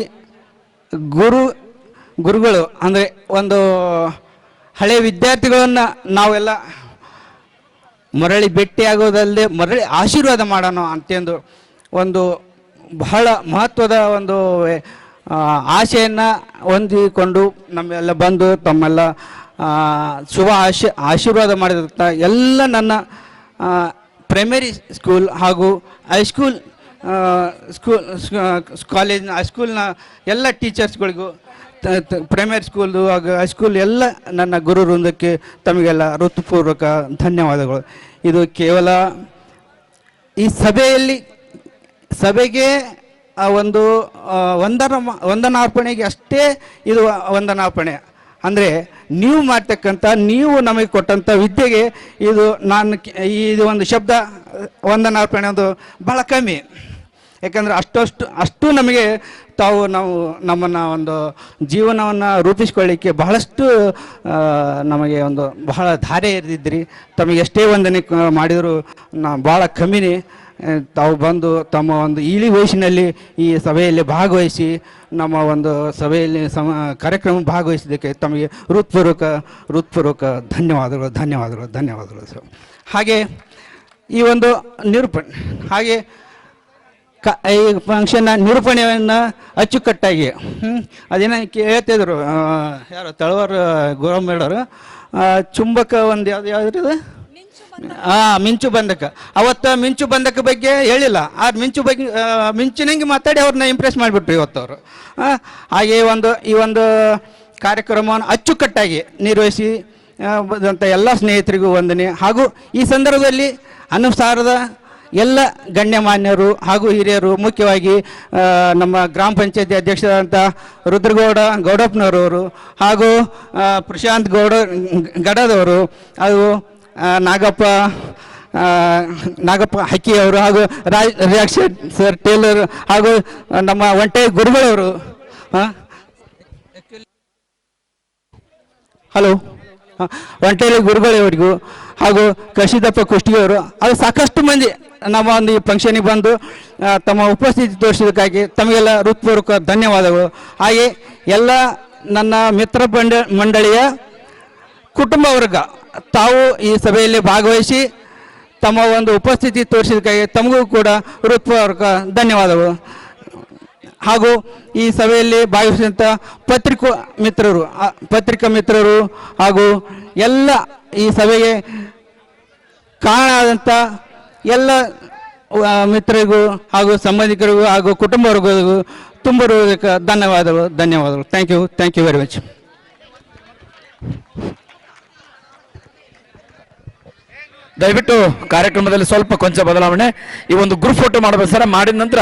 ಗುರುಗಳು ಅಂದರೆ ಒಂದು ಹಳೆಯ ವಿದ್ಯಾರ್ಥಿಗಳನ್ನು ನಾವೆಲ್ಲ ಮರಳಿ ಭೇಟಿಯಾಗೋದಲ್ಲದೆ ಮರಳಿ ಆಶೀರ್ವಾದ ಮಾಡೋಣ ಅಂತಂದು ಒಂದು ಬಹಳ ಮಹತ್ವದ ಒಂದು ಆಶೆಯನ್ನು ಹೊಂದಿಕೊಂಡು ನಮ್ಮೆಲ್ಲ ಬಂದು ತಮ್ಮೆಲ್ಲ ಶುಭ ಆಶೀರ್ವಾದ ಮಾಡಿದಂಥ ಎಲ್ಲ ನನ್ನ ಪ್ರೈಮರಿ ಸ್ಕೂಲ್ ಹಾಗೂ ಹೈಸ್ಕೂಲ್ ಕಾಲೇಜಿನ ಹೈಸ್ಕೂಲ್ನ ಎಲ್ಲ ಟೀಚರ್ಸ್ಗಳಿಗೂ, ಪ್ರೈಮರಿ ಸ್ಕೂಲ್ದು ಹಾಗೂ ಹೈಸ್ಕೂಲ್ ಎಲ್ಲ ನನ್ನ ಗುರು ವೃಂದಕ್ಕೆ ತಮಗೆಲ್ಲ ಹೃತ್ಪೂರ್ವಕ ಧನ್ಯವಾದಗಳು. ಇದು ಕೇವಲ ಈ ಸಭೆಗೆ ಒಂದು ವಂದನಾರ್ಪಣೆಗೆ ಅಷ್ಟೇ ಇದು ವಂದನಾರ್ಪಣೆ. ಅಂದರೆ ನೀವು ನಮಗೆ ಕೊಟ್ಟಂಥ ವಿದ್ಯೆಗೆ ಇದು ಒಂದು ಶಬ್ದ ವಂದನಾರ್ಪಣೆ ಅದು ಭಾಳ ಕಮ್ಮಿ. ಯಾಕಂದರೆ ಅಷ್ಟು ನಮಗೆ ನಾವು ನಮ್ಮನ್ನು ಒಂದು ಜೀವನವನ್ನು ರೂಪಿಸ್ಕೊಳ್ಳಿಕ್ಕೆ ಬಹಳಷ್ಟು ನಮಗೆ ಒಂದು ಬಹಳ ಧಾರೆ ಎರೆದಿದ್ರಿ. ತಮಗೆ ಎಷ್ಟೇ ವಂದನೆ ಮಾಡಿದರೂ ಭಾಳ ಕಮ್ಮಿನೇ. ತಾವು ಬಂದು ತಮ್ಮ ಒಂದು ಇಳಿ ವಯಸ್ಸಿನಲ್ಲಿ ಈ ಸಭೆಯಲ್ಲಿ ಭಾಗವಹಿಸಿ ನಮ್ಮ ಒಂದು ಸಭೆಯಲ್ಲಿ ಕಾರ್ಯಕ್ರಮ ಭಾಗವಹಿಸಿದ್ದಕ್ಕೆ ತಮಗೆ ಹೃತ್ಪೂರ್ವಕ ಧನ್ಯವಾದಗಳು ಸರ್. ಹಾಗೆ ಈ ಒಂದು ನಿರೂಪಣೆ, ಹಾಗೆ ಈ ಫಂಕ್ಷನ್ನ ನಿರೂಪಣೆಯನ್ನು ಅಚ್ಚುಕಟ್ಟಾಗಿ ಅದೇನೋ ಹೇಳ್ತಿದ್ರು ಯಾರು ತಳವಾರ ಗೌರಮ್ಮೇಳರು, ಚುಂಬಕ ಒಂದು ಯಾವ್ದು ಮಿಂಚು ಬಂಧಕ. ಅವತ್ತು ಮಿಂಚು ಬಂಧಕ ಬಗ್ಗೆ ಹೇಳಿಲ್ಲ, ಆ ಮಿಂಚಿನಂಗೆ ಮಾತಾಡಿ ಅವ್ರನ್ನ ಇಂಪ್ರೆಸ್ ಮಾಡಿಬಿಟ್ರು ಇವತ್ತು ಅವರು. ಹಾಗೆ ಈ ಒಂದು ಕಾರ್ಯಕ್ರಮವನ್ನು ಅಚ್ಚುಕಟ್ಟಾಗಿ ನಿರ್ವಹಿಸಿ ಬಂದಂಥ ಎಲ್ಲ ಸ್ನೇಹಿತರಿಗೂ ವಂದನೆ. ಹಾಗೂ ಈ ಸಂದರ್ಭದಲ್ಲಿ ಅನುಸಾರದ ಎಲ್ಲ ಗಣ್ಯಮಾನ್ಯರು ಹಾಗೂ ಹಿರಿಯರು, ಮುಖ್ಯವಾಗಿ ನಮ್ಮ ಗ್ರಾಮ ಪಂಚಾಯತಿ ಅಧ್ಯಕ್ಷರಾದಂಥ ಗೌಡಪ್ಪನವರವರು ಹಾಗೂ ಪ್ರಶಾಂತ್ ಗಡದವರು ಹಾಗೂ ನಾಗಪ್ಪ ಹಕ್ಕಿಯವರು ಹಾಗೂ ರಾಜ್ ಸರ್ ಟೇಲರ್ ಹಾಗೂ ನಮ್ಮ ಒಂಟೆ ಗುರುಗಳವರು, ಹಲೋ ಒಂಟೇಲಿ ಗುರುಗಳವರಿಗೂ ಹಾಗೂ ಕಶಿದಪ್ಪ ಕುಷ್ಟಿಯವರು ಹಾಗೂ ಸಾಕಷ್ಟು ಮಂದಿ ನಮ್ಮ ಒಂದು ಈ ಫಂಕ್ಷನಿಗೆ ಬಂದು ತಮ್ಮ ಉಪಸ್ಥಿತಿ ತೋರಿಸಿದ್ದಕ್ಕಾಗಿ ತಮಗೆಲ್ಲ ಹೃತ್ಪೂರ್ವಕ ಧನ್ಯವಾದಗಳು. ಹಾಗೆ ಎಲ್ಲ ನನ್ನ ಮಿತ್ರ ಮಂಡಳಿಯ ಕುಟುಂಬ ವರ್ಗ ತಾವು ಈ ಸಭೆಯಲ್ಲಿ ಭಾಗವಹಿಸಿ ತಮ್ಮ ಒಂದು ಉಪಸ್ಥಿತಿ ತೋರಿಸಿದ್ದಕ್ಕಾಗಿ ತಮಗೂ ಕೂಡ ಹೃತ್ಪೂರ್ವಕ ಧನ್ಯವಾದಗಳು. ಹಾಗೂ ಈ ಸಭೆಯಲ್ಲಿ ಭಾಗವಹಿಸಿದಂಥ ಪತ್ರಿಕಾ ಮಿತ್ರರು ಹಾಗೂ ಎಲ್ಲ ಈ ಸಭೆಗೆ ಕಾರಣ ಆದಂಥ ಎಲ್ಲ ಮಿತ್ರರಿಗೂ ಹಾಗೂ ಸಂಬಂಧಿಕರಿಗೂ ಹಾಗೂ ಕುಟುಂಬ ವರ್ಗಗಳಿಗೂ ತುಂಬ ಧನ್ಯವಾದಗಳು. Thank you very much. ದಯವಿಟ್ಟು ಕಾರ್ಯಕ್ರಮದಲ್ಲಿ ಸ್ವಲ್ಪ ಕೊಂಚ ಬದಲಾವಣೆ. ಈ ಒಂದು ಗ್ರೂಪ್ ಫೋಟೋ ಮಾಡಬೇಕು ಸರ್. ಮಾಡಿದ ನಂತರ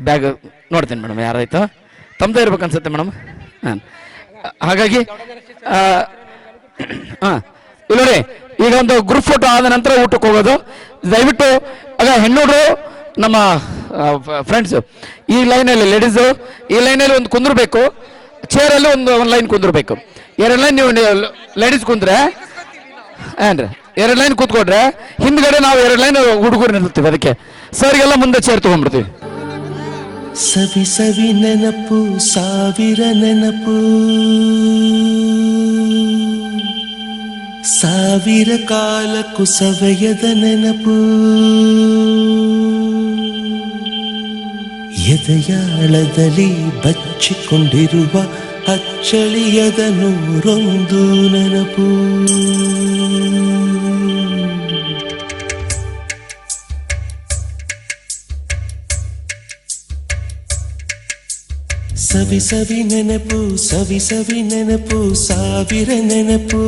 ಬ್ಯಾಗ್ ನೋಡ್ತೀನಿ ಮೇಡಮ್, ಯಾರಾಯ್ತು ತಮ್ಮದೇ ಇರ್ಬೇಕು ಅನ್ಸುತ್ತೆ ಮೇಡಮ್. ಹಾಗಾಗಿ ಇಲ್ಲ ನೋಡಿ, ಈಗ ಒಂದು ಗ್ರೂಪ್ ಫೋಟೋ ಆದ ನಂತರ ಊಟಕ್ಕೆ ಹೋಗೋದು. ದಯವಿಟ್ಟು ಆಗ ಹೆಣ್ಣುಡ್ರು ನಮ್ಮ ಫ್ರೆಂಡ್ಸು ಈ ಲೈನಲ್ಲಿ, ಲೇಡೀಸು ಈ ಲೈನಲ್ಲಿ ಒಂದು ಕುಂದಿರ್ಬೇಕು, ಚೇರಲ್ಲಿ ಒಂದು ಲೈನ್ ಕುಂದಿರ್ಬೇಕು. 2 ಲೈನ್ ನೀವು ಲೇಡೀಸ್ ಕುಂದ್ರೆ ಏನ್ರಿ 2 ಲೈನ್ ಕೂತ್ಕೊಡ್ರೆ ಹಿಂದ್ಗಡೆ ನಾವು 2 ಲೈನ್ ಹುಡುಗರು ನಿಲ್ತೀವಿ. ಅದಕ್ಕೆ ಸರ್ಗೆಲ್ಲ ಮುಂದೆ ಚೇರ್ ತಗೊಂಡ್ಬಿಡ್ತೀವಿ. ಸವಿ ಸವಿ ನೆನಪು, ಸಾವಿರ ನೆನಪು, ಸಾವಿರ ಕಾಲಕ್ಕೂ ಸವೆಯದ ನೆನಪು, ಎದೆಯಾಳದಲ್ಲಿ ಬಚ್ಚಿಕೊಂಡಿರುವ ಅಚ್ಚಳಿಯದ 101 ನೆನಪು. ಸವಿ ಸವಿ ನೆನಪು, ಸವಿ ಸವಿ ನೆನಪು, ಸಾವಿರ ನೆನಪು,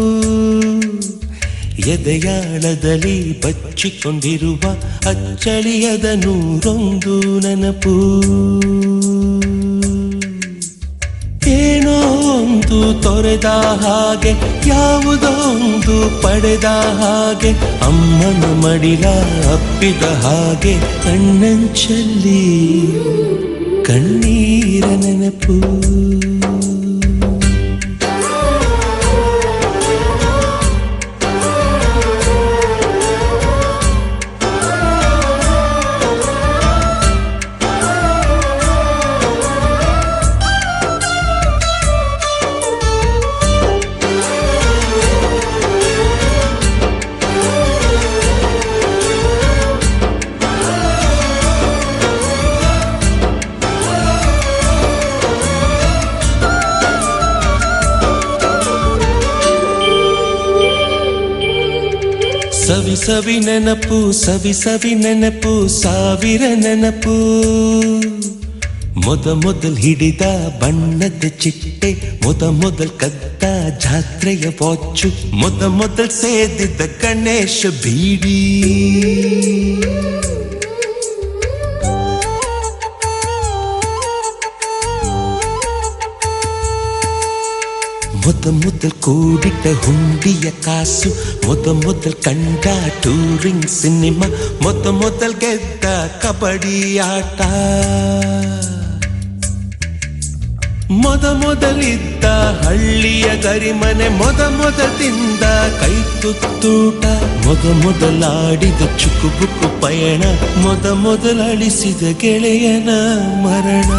ಎದೆಯಾಳದಲ್ಲಿ ಬಚ್ಚಿಕೊಂಡಿರುವ ಅಚ್ಚಳಿಯದ 101 ನೆನಪು. ಏನೋ ಒಂದು ತೊರೆದ ಹಾಗೆ, ಯಾವುದೋ ಒಂದು ಪಡೆದ ಹಾಗೆ, ಅಮ್ಮನ ಮಡಿಲ ಅಪ್ಪಿದ ಹಾಗೆ, ಕಣ್ಣಂಚಲ್ಲಿ ಕಣ್ಣೀರ ನೆನಪು. ಸವಿ ಸವಿ ನೆನಪು, ಸವಿ ಸವಿ ನೆನಪು, ಸಾವಿರ ನೆನಪು, ಮೊದಲ್ ಹಿಡಿದ ಬಣ್ಣದ ಚಿಟ್ಟೆ, ಮೊದಲ್ ಕದ್ದ ಜಾತ್ರೆಯ ವಾಚು, ಮೊದಲ್ ಸೇದಿದ್ದ ಗಣೇಶ ಬೀಡಿ, ಮೊದಲ್ ಕೂಡಿಟ್ಟ ಹುಂಡಿಯ ಕಾಸು, ಮೊದಲ್ ಕಂಡ ಟೂರಿಂಗ್ ಸಿನಿಮಾ, ಮೊದಲ್ ಗೆದ್ದ ಕಬಡ್ಡಿ ಆಟ, ಮೊದಲಿದ್ದ ಹಳ್ಳಿಯ ಗರಿಮನೆ, ಮೊದಲ್ ತಿಂದ ಕೈ ತುತ್ತೂಟ, ಮೊದಲಾಡಿದ ಚುಕುಬುಕು ಪಯಣ, ಮೊದಲಳಿಸಿದ ಗೆಳೆಯನ ಮರಣ.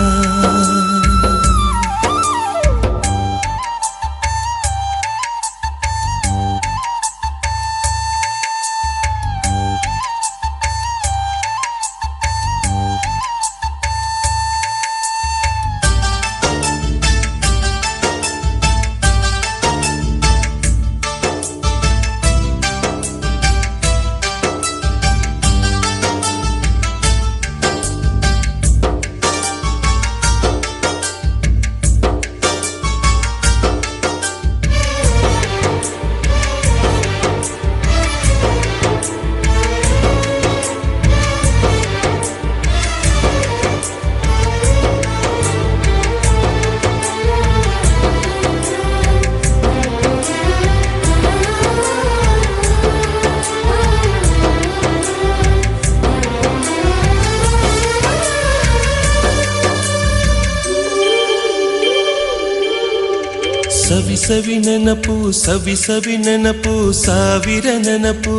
ಸವಿ ನೆನಪು ಸವಿ ಸವಿ ನೆನಪು ಸಾವಿರ ನೆನಪು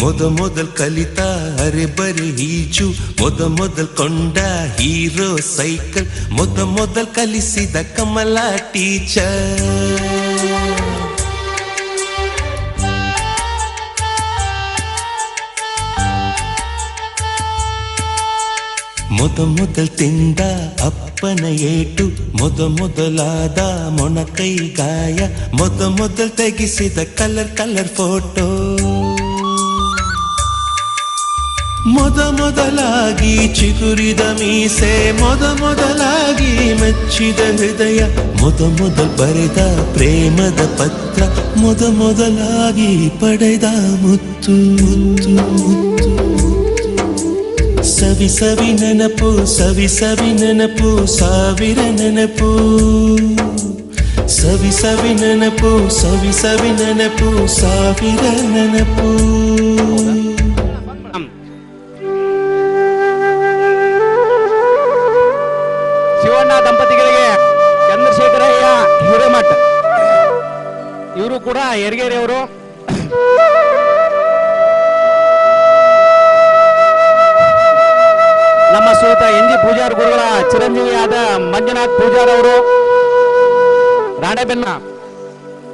ಮೊದಲ್ ಕಲಿತ ಅರೆ ಬರೆ ಈಜು ಮೊದಲ್ ಕೊಂಡ ಹೀರೋ ಸೈಕಲ್ ಮೊದಲ್ ಕಲಿಸಿದ ಕಮಲ ಟೀಚರ್ ಮೊದಲ್ ತಿಂದ ಅಪ್ಪನ ಏಟು ಮೊದಲಾದ ಮೊಣಕೈ ಗಾಯ ಮೊದಲ್ ತೆಗಿಸಿದ ಕಲರ್ ಫೋಟೋ ಮೊದಲಾಗಿ ಚಿಗುರಿದ ಮೀಸೆ ಮೊದಲಾಗಿ ಮೆಚ್ಚಿದ ಹೃದಯ ಮೊದಲ್ ಬರೆದ ಪ್ರೇಮದ ಪತ್ರ ಮೊದಲಾಗಿ ಪಡೆದ ಮುತ್ತು ಸವಿ ಸವಿ ನೆನಪು ಸವಿ ಸವಿ ನೆನಪು ಸಾವಿರ ನೆನಪು ಸವಿ ಸವಿ ನೆನಪು ಸವಿ ಸವಿ ನೆನಪು ಸಾವಿರ ನೆನಪು ಶಿವಣ್ಣ ದಂಪತಿಗಳಿಗೆ ಚಂದ್ರಶೇಖರಯ್ಯ ಹಿರೇಮಠ ಇವರು ಕೂಡ ಯರಗೇರಿ ಅವರು. ನಮ್ಮ ಶ್ರೀಯುತ ಎನ್ ಜಿ ಪೂಜಾರ್ ಗುರುಗಳ ಚಿರಂಜೀವಿಯಾದ ಮಂಜುನಾಥ್ ಪೂಜಾರ್ ಅವರು ರಾಣೆಬೆನ್ನ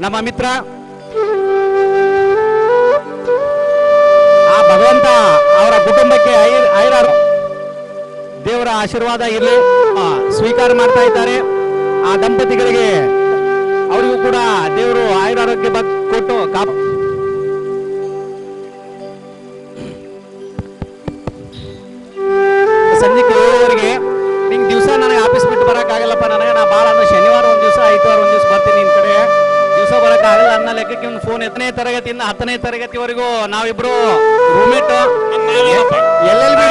ನಮ್ಮ ಮಿತ್ರ. ಆ ಭಗವಂತ ಅವರ ಕುಟುಂಬಕ್ಕೆ ಐರಾರು ದೇವರ ಆಶೀರ್ವಾದ ಇರಲಿ ಸ್ವೀಕಾರ ಮಾಡ್ತಾ ಇದ್ದಾರೆ. ಆ ದಂಪತಿಗಳಿಗೆ ಅವರಿಗೂ ಕೂಡ ದೇವರು ಆಯುರಾರೋಗ್ಯ ಕೊಟ್ಟು ಸಂಜೆ 7 ನಿಂಗೆ ದಿವಸ ನನಗೆ ಆಫೀಸ್ ಬಿಟ್ಟು ಬರೋಕ್ಕಾಗಲ್ಲಪ್ಪ, ನನಗೆ ನಾ ಭಾಳ ಅಂದ್ರೆ ಶನಿವಾರ ಒಂದು ದಿವಸ ಐತವಾರ ಒಂದು ದಿವಸ ಬರ್ತೀನಿ ನಿನ್ನ ಕಡೆ, ದಿವಸ ಬರೋಕ್ಕಾಗಲ್ಲ ಅನ್ನೋ ಲೆಕ್ಕಕ್ಕೆ ಒಂದು ಫೋನ್ 8ನೇ ತರಗತಿಯಿಂದ 10ನೇ ತರಗತಿವರೆಗೂ ನಾವಿಬ್ರು ರೂಮೇಟ್. LLB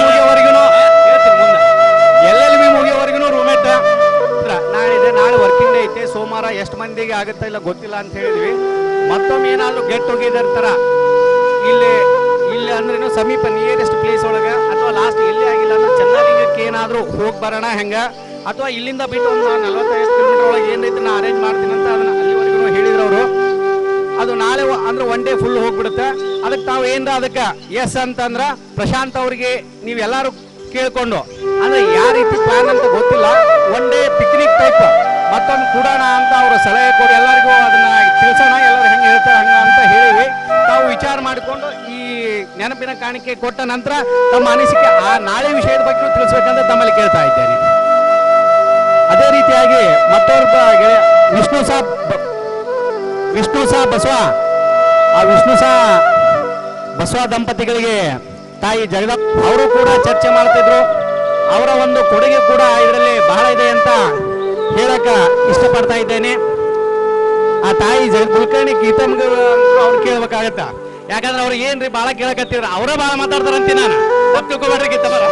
ಮುಗಿಯೋವರೆಗೂ ರೂಮೇಟ್. ನಾಳೆ ವರ್ಕಿಂಗ್ ಡೇ ಐತೆ, ಸೋಮವಾರ ಎಷ್ಟು ಮಂದಿಗೆ ಆಗುತ್ತಾ ಇಲ್ಲ ಗೊತ್ತಿಲ್ಲ ಅಂತ ಹೇಳಿದ್ವಿ. ಮತ್ತೊಮ್ಮೆ ಏನಾದ್ರು ಗೆಟ್ ಟುಗೆದರ್ ತರ ಇಲ್ಲಿ ಅಂದ್ರೆ ಸಮೀಪ ನಿಯರೆಸ್ಟ್ ಪ್ಲೇಸ್ ಒಳಗೆ ಅಥವಾ ಲಾಸ್ಟ್ ಎಲ್ಲಿ ಆಗಿಲ್ಲ ಅಂದ್ರೆ ಚೆನ್ನಾಲಿಂಗಕ್ಕೆ ಏನಾದ್ರು ಹೋಗಿ ಬರೋಣ ಹೆಂಗ, ಅಥವಾ ಇಲ್ಲಿಂದ ಬಿಟ್ಟು ಒಂದು 45 ಕಿಲೋಮೀಟರ್ ಒಳಗೆ ಏನೈತೆ ನಾ ಅರೇಂಜ್ ಮಾಡ್ತೀನಿ ಅಂತ ಅದನ್ನ ಅಲ್ಲಿವರೆಗೂ ಹೇಳಿದ್ರು ಅವರು. ಅದು ನಾಳೆ ಅಂದ್ರೆ 1 ಡೇ ಫುಲ್ ಹೋಗ್ಬಿಡುತ್ತೆ. ಅದಕ್ಕೆ ತಾವು ಏನ್ರ ಅದಕ್ಕೆ ಎಸ್ ಅಂತಂದ್ರ ಪ್ರಶಾಂತ್ ಅವ್ರಿಗೆ ನೀವೆಲ್ಲರೂ ಕೇಳ್ಕೊಂಡು ಅಂದ್ರೆ ಯಾವ ರೀತಿ ಪ್ಲಾನ್ ಅಂತ ಗೊತ್ತಿಲ್ಲ, 1 ಡೇ ಪಿಕ್ನಿಕ್ ಟೈಪ್ ಮತ್ತೊಂದು ಕೂಡೋಣ ಅಂತ ಅವರು ಸಲಹೆ ಕೊಡಿ, ಎಲ್ಲರಿಗೂ ಅದನ್ನ ತಿಳಿಸೋಣ, ಎಲ್ಲರೂ ಹೆಂಗೆ ಹೇಳ್ತಾರೆ ಹಂಗ ಅಂತ ಹೇಳಿವಿ. ತಾವು ವಿಚಾರ ಮಾಡಿಕೊಂಡು ಈ ನೆನಪಿನ ಕಾಣಿಕೆ ಕೊಟ್ಟ ನಂತರ ತಮ್ಮ ಅನಿಸಿಕೆ ಆ ನಾಳೆ ವಿಷಯದ ಬಗ್ಗೆ ತಿಳಿಸ್ಬೇಕಂತ ತಮ್ಮಲ್ಲಿ ಕೇಳ್ತಾ ಇದ್ದೇನೆ. ಅದೇ ರೀತಿಯಾಗಿ ಮತ್ತೊಬ್ಬ ಗೆಳೆಯ ವಿಷ್ಣು ಸಾ ಬಸವ, ಆ ವಿಷ್ಣು ಸಾ ಬಸವ ದಂಪತಿಗಳಿಗೆ ತಾಯಿ ಜಗದಪ್ಪ ಅವರು ಕೂಡ ಚರ್ಚೆ ಮಾಡ್ತಿದ್ರು. ಅವರ ಒಂದು ಕೊಡುಗೆ ಕೂಡ ಇದರಲ್ಲಿ ಬಹಳ ಇದೆ ಅಂತ ಹೇಳಕ ಇಷ್ಟಪಡ್ತಾ ಇದ್ದೇನೆ. ಆ ತಾಯಿ ಕುಲಕರ್ಣಿ ಗೀತಮ್ಗ ಅವ್ರು ಕೇಳ್ಬೇಕಾಗತ್ತ, ಯಾಕಂದ್ರೆ ಅವ್ರಿಗೆ ಏನ್ರಿ ಬಾಳ ಕೇಳಕತ್ತಿದ್ರ, ಅವರ ಬಾಳ ಮಾತಾಡ್ತಾರಂತಿ. ನಾನು ತಪ್ಪು ತಿಳ್ಕೊಬೇಡ್ರಿ ಗೀತಮ್ಮರ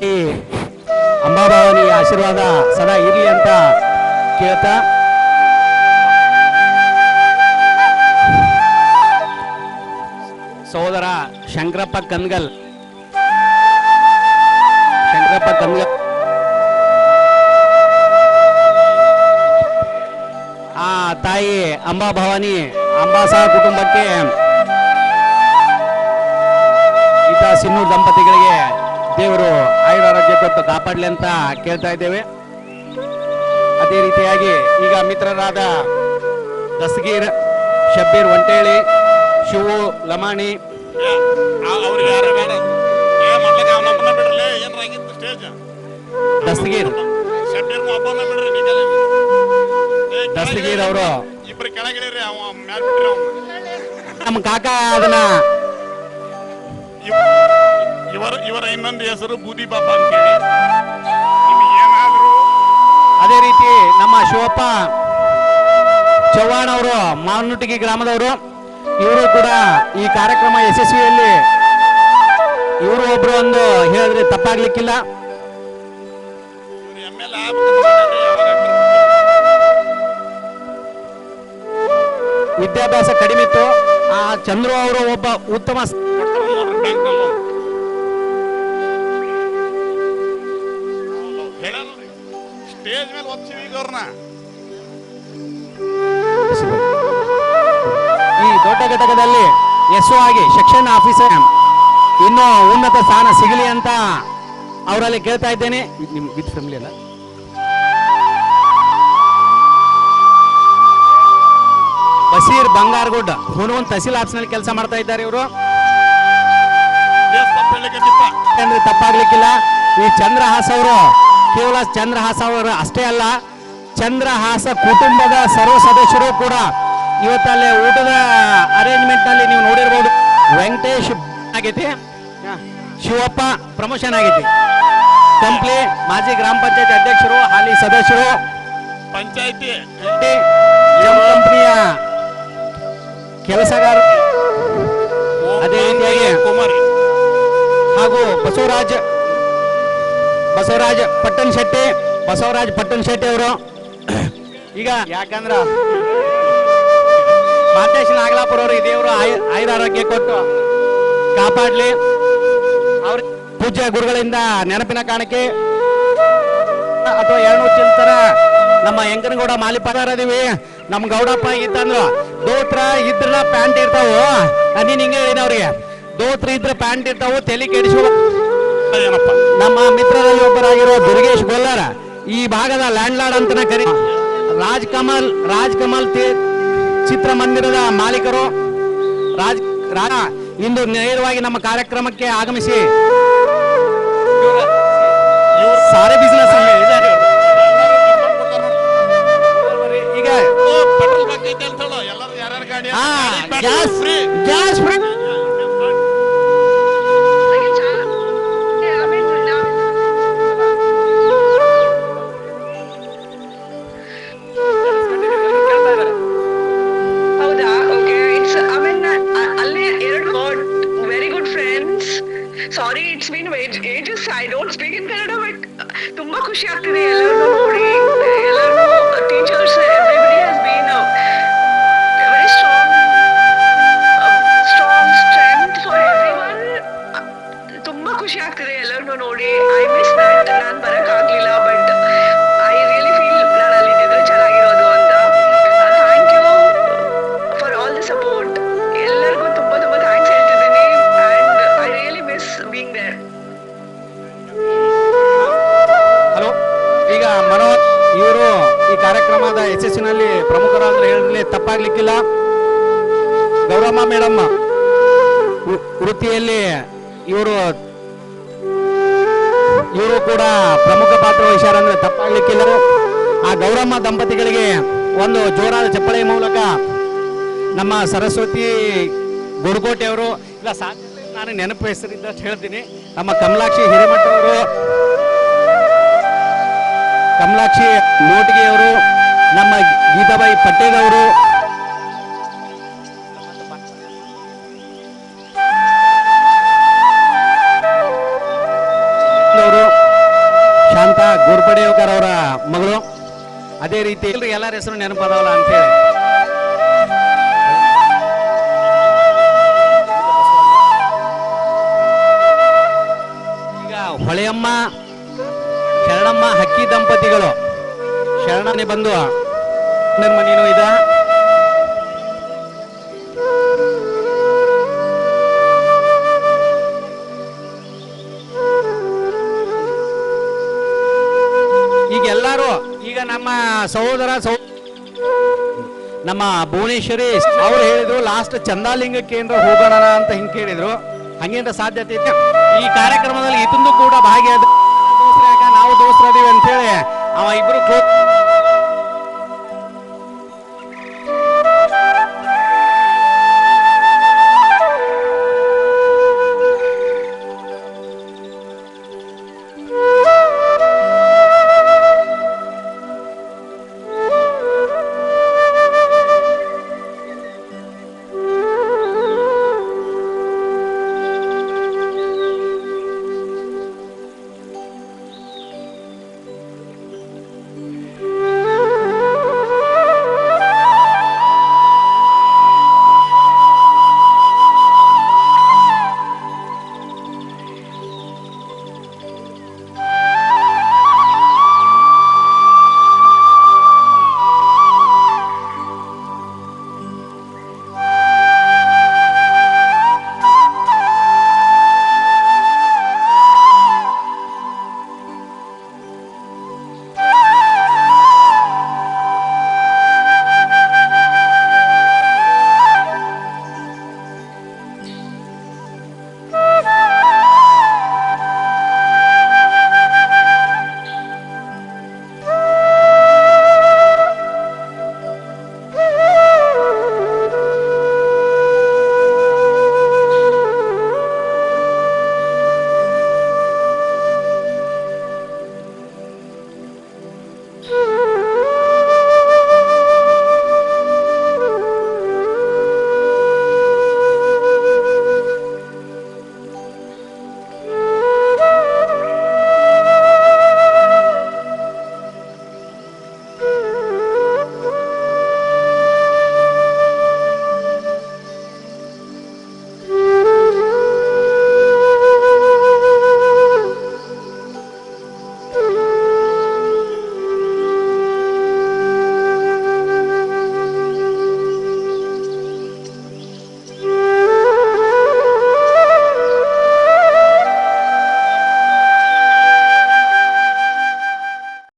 ಈ ಅಂಬಾಭವಾನಿ ಆಶೀರ್ವಾದ ಸದಾ ಇರ್ಲಿ ಅಂತ ಕೇಳ್ತಾ ಸಹೋದರ ಶಂಕರಪ್ಪ ಕನ್ಗಲ್ ಆ ತಾಯಿ ಅಂಬಾಭವಾನಿ ಅಂಬಾಸಹ ಕುಟುಂಬಕ್ಕೆ ಈತ ಸಿನ್ನೂರು ದಂಪತಿಗಳಿಗೆ ದೇವರು ಆಯುರಾರೋಗ್ಯ ಕೊಟ್ಟು ಕಾಪಾಡಲಿ ಅಂತ ಕೇಳ್ತಾ ಇದ್ದೇವೆ. ಅದೇ ರೀತಿಯಾಗಿ ಈಗ ಮಿತ್ರರಾದ ದಸ್ಗೀರ್, ಶಬ್ಬೀರ್ ಒಂಟೇಳಿ, ಶಿವು ಲಮಾಣಿ, ದಸ್ತಗೀರ್ ಅವರು ನಮ್ಮ ಕಾಕ ಅದನ್ನ ಇವರ ಇನ್ನೊಂದು ಹೆಸರು ಬೂದಿ ಬಾಬಾ ಅಂತ ಹೇಳಿ. ಅದೇ ರೀತಿ ನಮ್ಮ ಶಿವಪ್ಪ ಚವ್ಹಾಣ್ ಅವರು ಮಾವನುಟಿಗಿ ಗ್ರಾಮದವರು, ಇವರು ಕೂಡ ಈ ಕಾರ್ಯಕ್ರಮ ಯಶಸ್ವಿಯಲ್ಲಿ ಇವರು ಒಬ್ರು ಒಂದು ಹೇಳಿದ್ರೆ ತಪ್ಪಾಗ್ಲಿಕ್ಕಿಲ್ಲ. ವಿದ್ಯಾಭ್ಯಾಸ ಕಡಿಮೆ ಇತ್ತು, ಆ ಚಂದ್ರು ಅವರು ಒಬ್ಬ ಉತ್ತಮ ಸ್ಟೇಜ್ ಮೇಲೆ ಒಪ್ಸಿವಿ ಈಗ ಅವ್ರನ್ನ. ಈ ದೊಡ್ಡ ಘಟಕದಲ್ಲಿ ಎಸ್ ಆಗಿ ಸೆಕ್ಷನ್ ಆಫೀಸರ್ ಇನ್ನೂ ಉನ್ನತ ಸ್ಥಾನ ಸಿಗಲಿ ಅಂತ ಅವರಲ್ಲಿ ಕೇಳ್ತಾ ಇದ್ದೇನೆ. ನಿಮ್ ವಿತ್ ಫ್ಯಾಮಿಲಿ ಅಲ್ಲ, ಬಸೀರ್ ಬಂಗಾರಗುಡ್ ಹುನವನ್ ತಹಸೀಲ್ ಆಫೀಸ್ನಲ್ಲಿ ಕೆಲಸ ಮಾಡ್ತಾ ಇದ್ದಾರೆ ಇವರು. ಅಂದ್ರೆ ತಪ್ಪಾಗ್ಲಿಕ್ಕಿಲ್ಲ. ಈ ಚಂದ್ರಹಾಸ್ ಅವರು ಕೇವಲ ಚಂದ್ರಹಾಸ್ ಅವರು ಅಷ್ಟೇ ಅಲ್ಲ, ಚಂದ್ರಹಾಸ ಕುಟುಂಬದ ಸರ್ವ ಸದಸ್ಯರು ಕೂಡ ಇವತ್ತಲ್ಲೇ ಊಟದ ಅರೇಂಜ್ಮೆಂಟ್ ನಲ್ಲಿ ನೀವು ನೋಡಿರ್ಬೋದು. ವೆಂಕಟೇಶ್ ಆಗೈತಿ, ಶಿವಪ್ಪ ಪ್ರಮೋಷನ್ ಆಗೈತಿ. ಕಂಪ್ಲಿ ಮಾಜಿ ಗ್ರಾಮ ಪಂಚಾಯತ್ ಅಧ್ಯಕ್ಷರು, ಹಾಲಿ ಸದಸ್ಯರು, ಪಂಚಾಯತಿ ಕಂಪನಿಯ ಕೆಲಸಗಾರರು, ಅದೇ ರೀತಿಯಾಗಿ ಕುಮಾರಿ ಹಾಗೂ ಬಸವರಾಜ್ ಪಟ್ಟಣ್ ಶೆಟ್ಟಿ ಅವರು. ಈಗ ಯಾಕಂದ್ರ ಮಾತೇಶ್ ನಾಗಲಾಪುರ ಅವರು ದೇವರು ಆಯುರಾರೋಗ್ಯ ಕೊಟ್ಟು ಕಾಪಾಡ್ಲಿ. ಅವ್ರ ಪೂಜ್ಯ ಗುರುಗಳಿಂದ ನೆನಪಿನ ಕಾಣಿಕೆ ಅಥವಾ 200 ಚಿಲ್ತರ ನಮ್ಮ ಎಂಕನಗೌಡ ಮಾಲಿಪಾದಾರದೀವಿ. ನಮ್ ಗೌಡಪ್ಪ ಇತ್ತಂದ್ರು ದೋತ್ರ ಇದ್ರ ಪ್ಯಾಂಟ್ ಇರ್ತಾವು. ನೀನ್ ಹಿಂಗೆ ಹೇಳಿದ ಅವ್ರಿಗೆ, ದೋತ್ರ ಇದ್ರ ಪ್ಯಾಂಟ್ ಇರ್ತಾವು, ತಲೆ ಕೆಡಿಸುವ. ಏನಪ್ಪ ನಮ್ಮ ಮಿತ್ರರಲ್ಲಿ ಒಬ್ಬರಾಗಿರೋ ದುರ್ಗೇಶ್ ಗೊಲ್ಲರ ಈ ಭಾಗದ ಲ್ಯಾಂಡ್ ಲಾರ್ಡ್ ಅಂತ ಕರಿ. ರಾಜ್ ಕಮಲ್ ಚಿತ್ರಮಂದಿರದ ಮಾಲೀಕರು ಇಂದು ನೇರವಾಗಿ ನಮ್ಮ ಕಾರ್ಯಕ್ರಮಕ್ಕೆ ಆಗಮಿಸಿ ಸಾರೆ ಬಿಸಿನೆಸ್ ಈಗ ಪೆಟ್ರೋಲ್ ಬಂಕ್ ಐತೆ ಅಂತ ಹೇಳು. ಎಲ್ಲರೂ ಯಾರ್ಯಾರ ಗಾಡಿ gas free. Sorry, it's been ages I don't speak in Kannada, but ತುಂಬಾ ಖುಷಿ ಆಗ್ತಿದೆ ಎಲ್ಲರನ್ನೂ ನೋಡಿ. ಎಲ್ಲರೂ teachers, everybody has been very strong strength for everyone. ತುಂಬಾ ಖುಷಿ ಆಗ್ತಿದೆ ಎಲ್ಲರನ್ನೂ ನೋಡಿ. ಐ ಮಿಸ್ ದಟ್ ನಾನು ಬರಕ್ ಆಗ್ಲಿಲ್ಲ, ಬಟ್ ಐ ರಿಯಲಿ ಫೀಲ್ ನಾನು ಅಲ್ಲಿದ್ದಿದ್ರೆ ಚೆನ್ನಾಗಿರೋದು ಅಂತ. Thank you for all the support. ಎಲ್ಲರಿಗೂ ತುಂಬಾ ಥ್ಯಾಂಕ್ಸ್ ಹೇಳ್ತಿದ್ದೀನಿ. And I really miss being there. Hello, ಈಗ ಮನೋಜ್ ಇವರು ಈ ಕಾರ್ಯಕ್ರಮದ ಯಶಸ್ಸಿನಲ್ಲಿ ಪ್ರಮುಖರಾದ್ರೆ ಹೇಳಲಿ ತಪ್ಪಾಗ್ಲಿಕ್ಕಿಲ್ಲ. ಗೌರಮ್ಮ ಮೇಡಮ್ಮ ವೃತ್ತಿಯಲ್ಲಿ ಇವರು ಕೂಡ ಪ್ರಮುಖ ಪಾತ್ರ ವಹಿಸ್ಯಾರ ಅಂದ್ರೆ ತಪ್ಪಾಗ್ಲಿಕ್ಕಿಲ್ಲ. ಆ ಗೌರಮ್ಮ ದಂಪತಿಗಳಿಗೆ ಒಂದು ಜೋರಾದ ಚಪ್ಪಳೆ ಮೂಲಕ ನಮ್ಮ ಸರಸ್ವತಿ ಗುಡುಕೋಟೆ ಅವರು, ಇಲ್ಲ ನಾನು ನೆನಪು ಹೆಸರಿಂದ ಹೇಳ್ತೀನಿ, ನಮ್ಮ ಕಮಲಾಕ್ಷಿ ಹಿರೇಮಠ ಅವರು, ಕಮಲಾಕ್ಷಿ ನೋಟಿಗೆಯವರು, ನಮ್ಮ ಗೀತಾಬಾಯಿ ಪಟ್ಟೇದವರು, ಶಾಂತಾ ಗೋರ್ಪಡೆಯವಕರ್ ಅವರ ಮಗಳು. ಅದೇ ರೀತಿ ಎಲ್ಲರ ಹೆಸರು ನೆನಪಾದವಲ್ಲ ಅಂತೇಳಿ ಈಗ ಹೊಳೆಯಮ್ಮ ಶರಣಮ್ಮ ಹಕ್ಕಿ ದಂಪತಿಗಳು ಶರಣನೆ ಬಂದು ನೀನು ಇದ ಈಗ ಎಲ್ಲರೂ ಈಗ ನಮ್ಮ ಸಹೋದರ ನಮ್ಮ ಭುವನೇಶ್ವರಿ ಅವ್ರು ಹೇಳಿದ್ರು ಲಾಸ್ಟ್ ಚಂದಾಲಿಂಗ ಕೇಂದ್ರ ಹೋಗೋಣ ಅಂತ ಹಿಂಗೆ ಕೇಳಿದ್ರು. ಹಂಗೇನ ಸಾಧ್ಯತೆ ಇದೆ ಈ ಕಾರ್ಯಕ್ರಮದಲ್ಲಿ ಇದೊಂದು ಕೂಡ ಭಾಗಿಯಾದ ನಾವು ದೋಸ್ತರದೀವಿ ಅಂತೇಳಿ ಅವ ಇಬ್ರು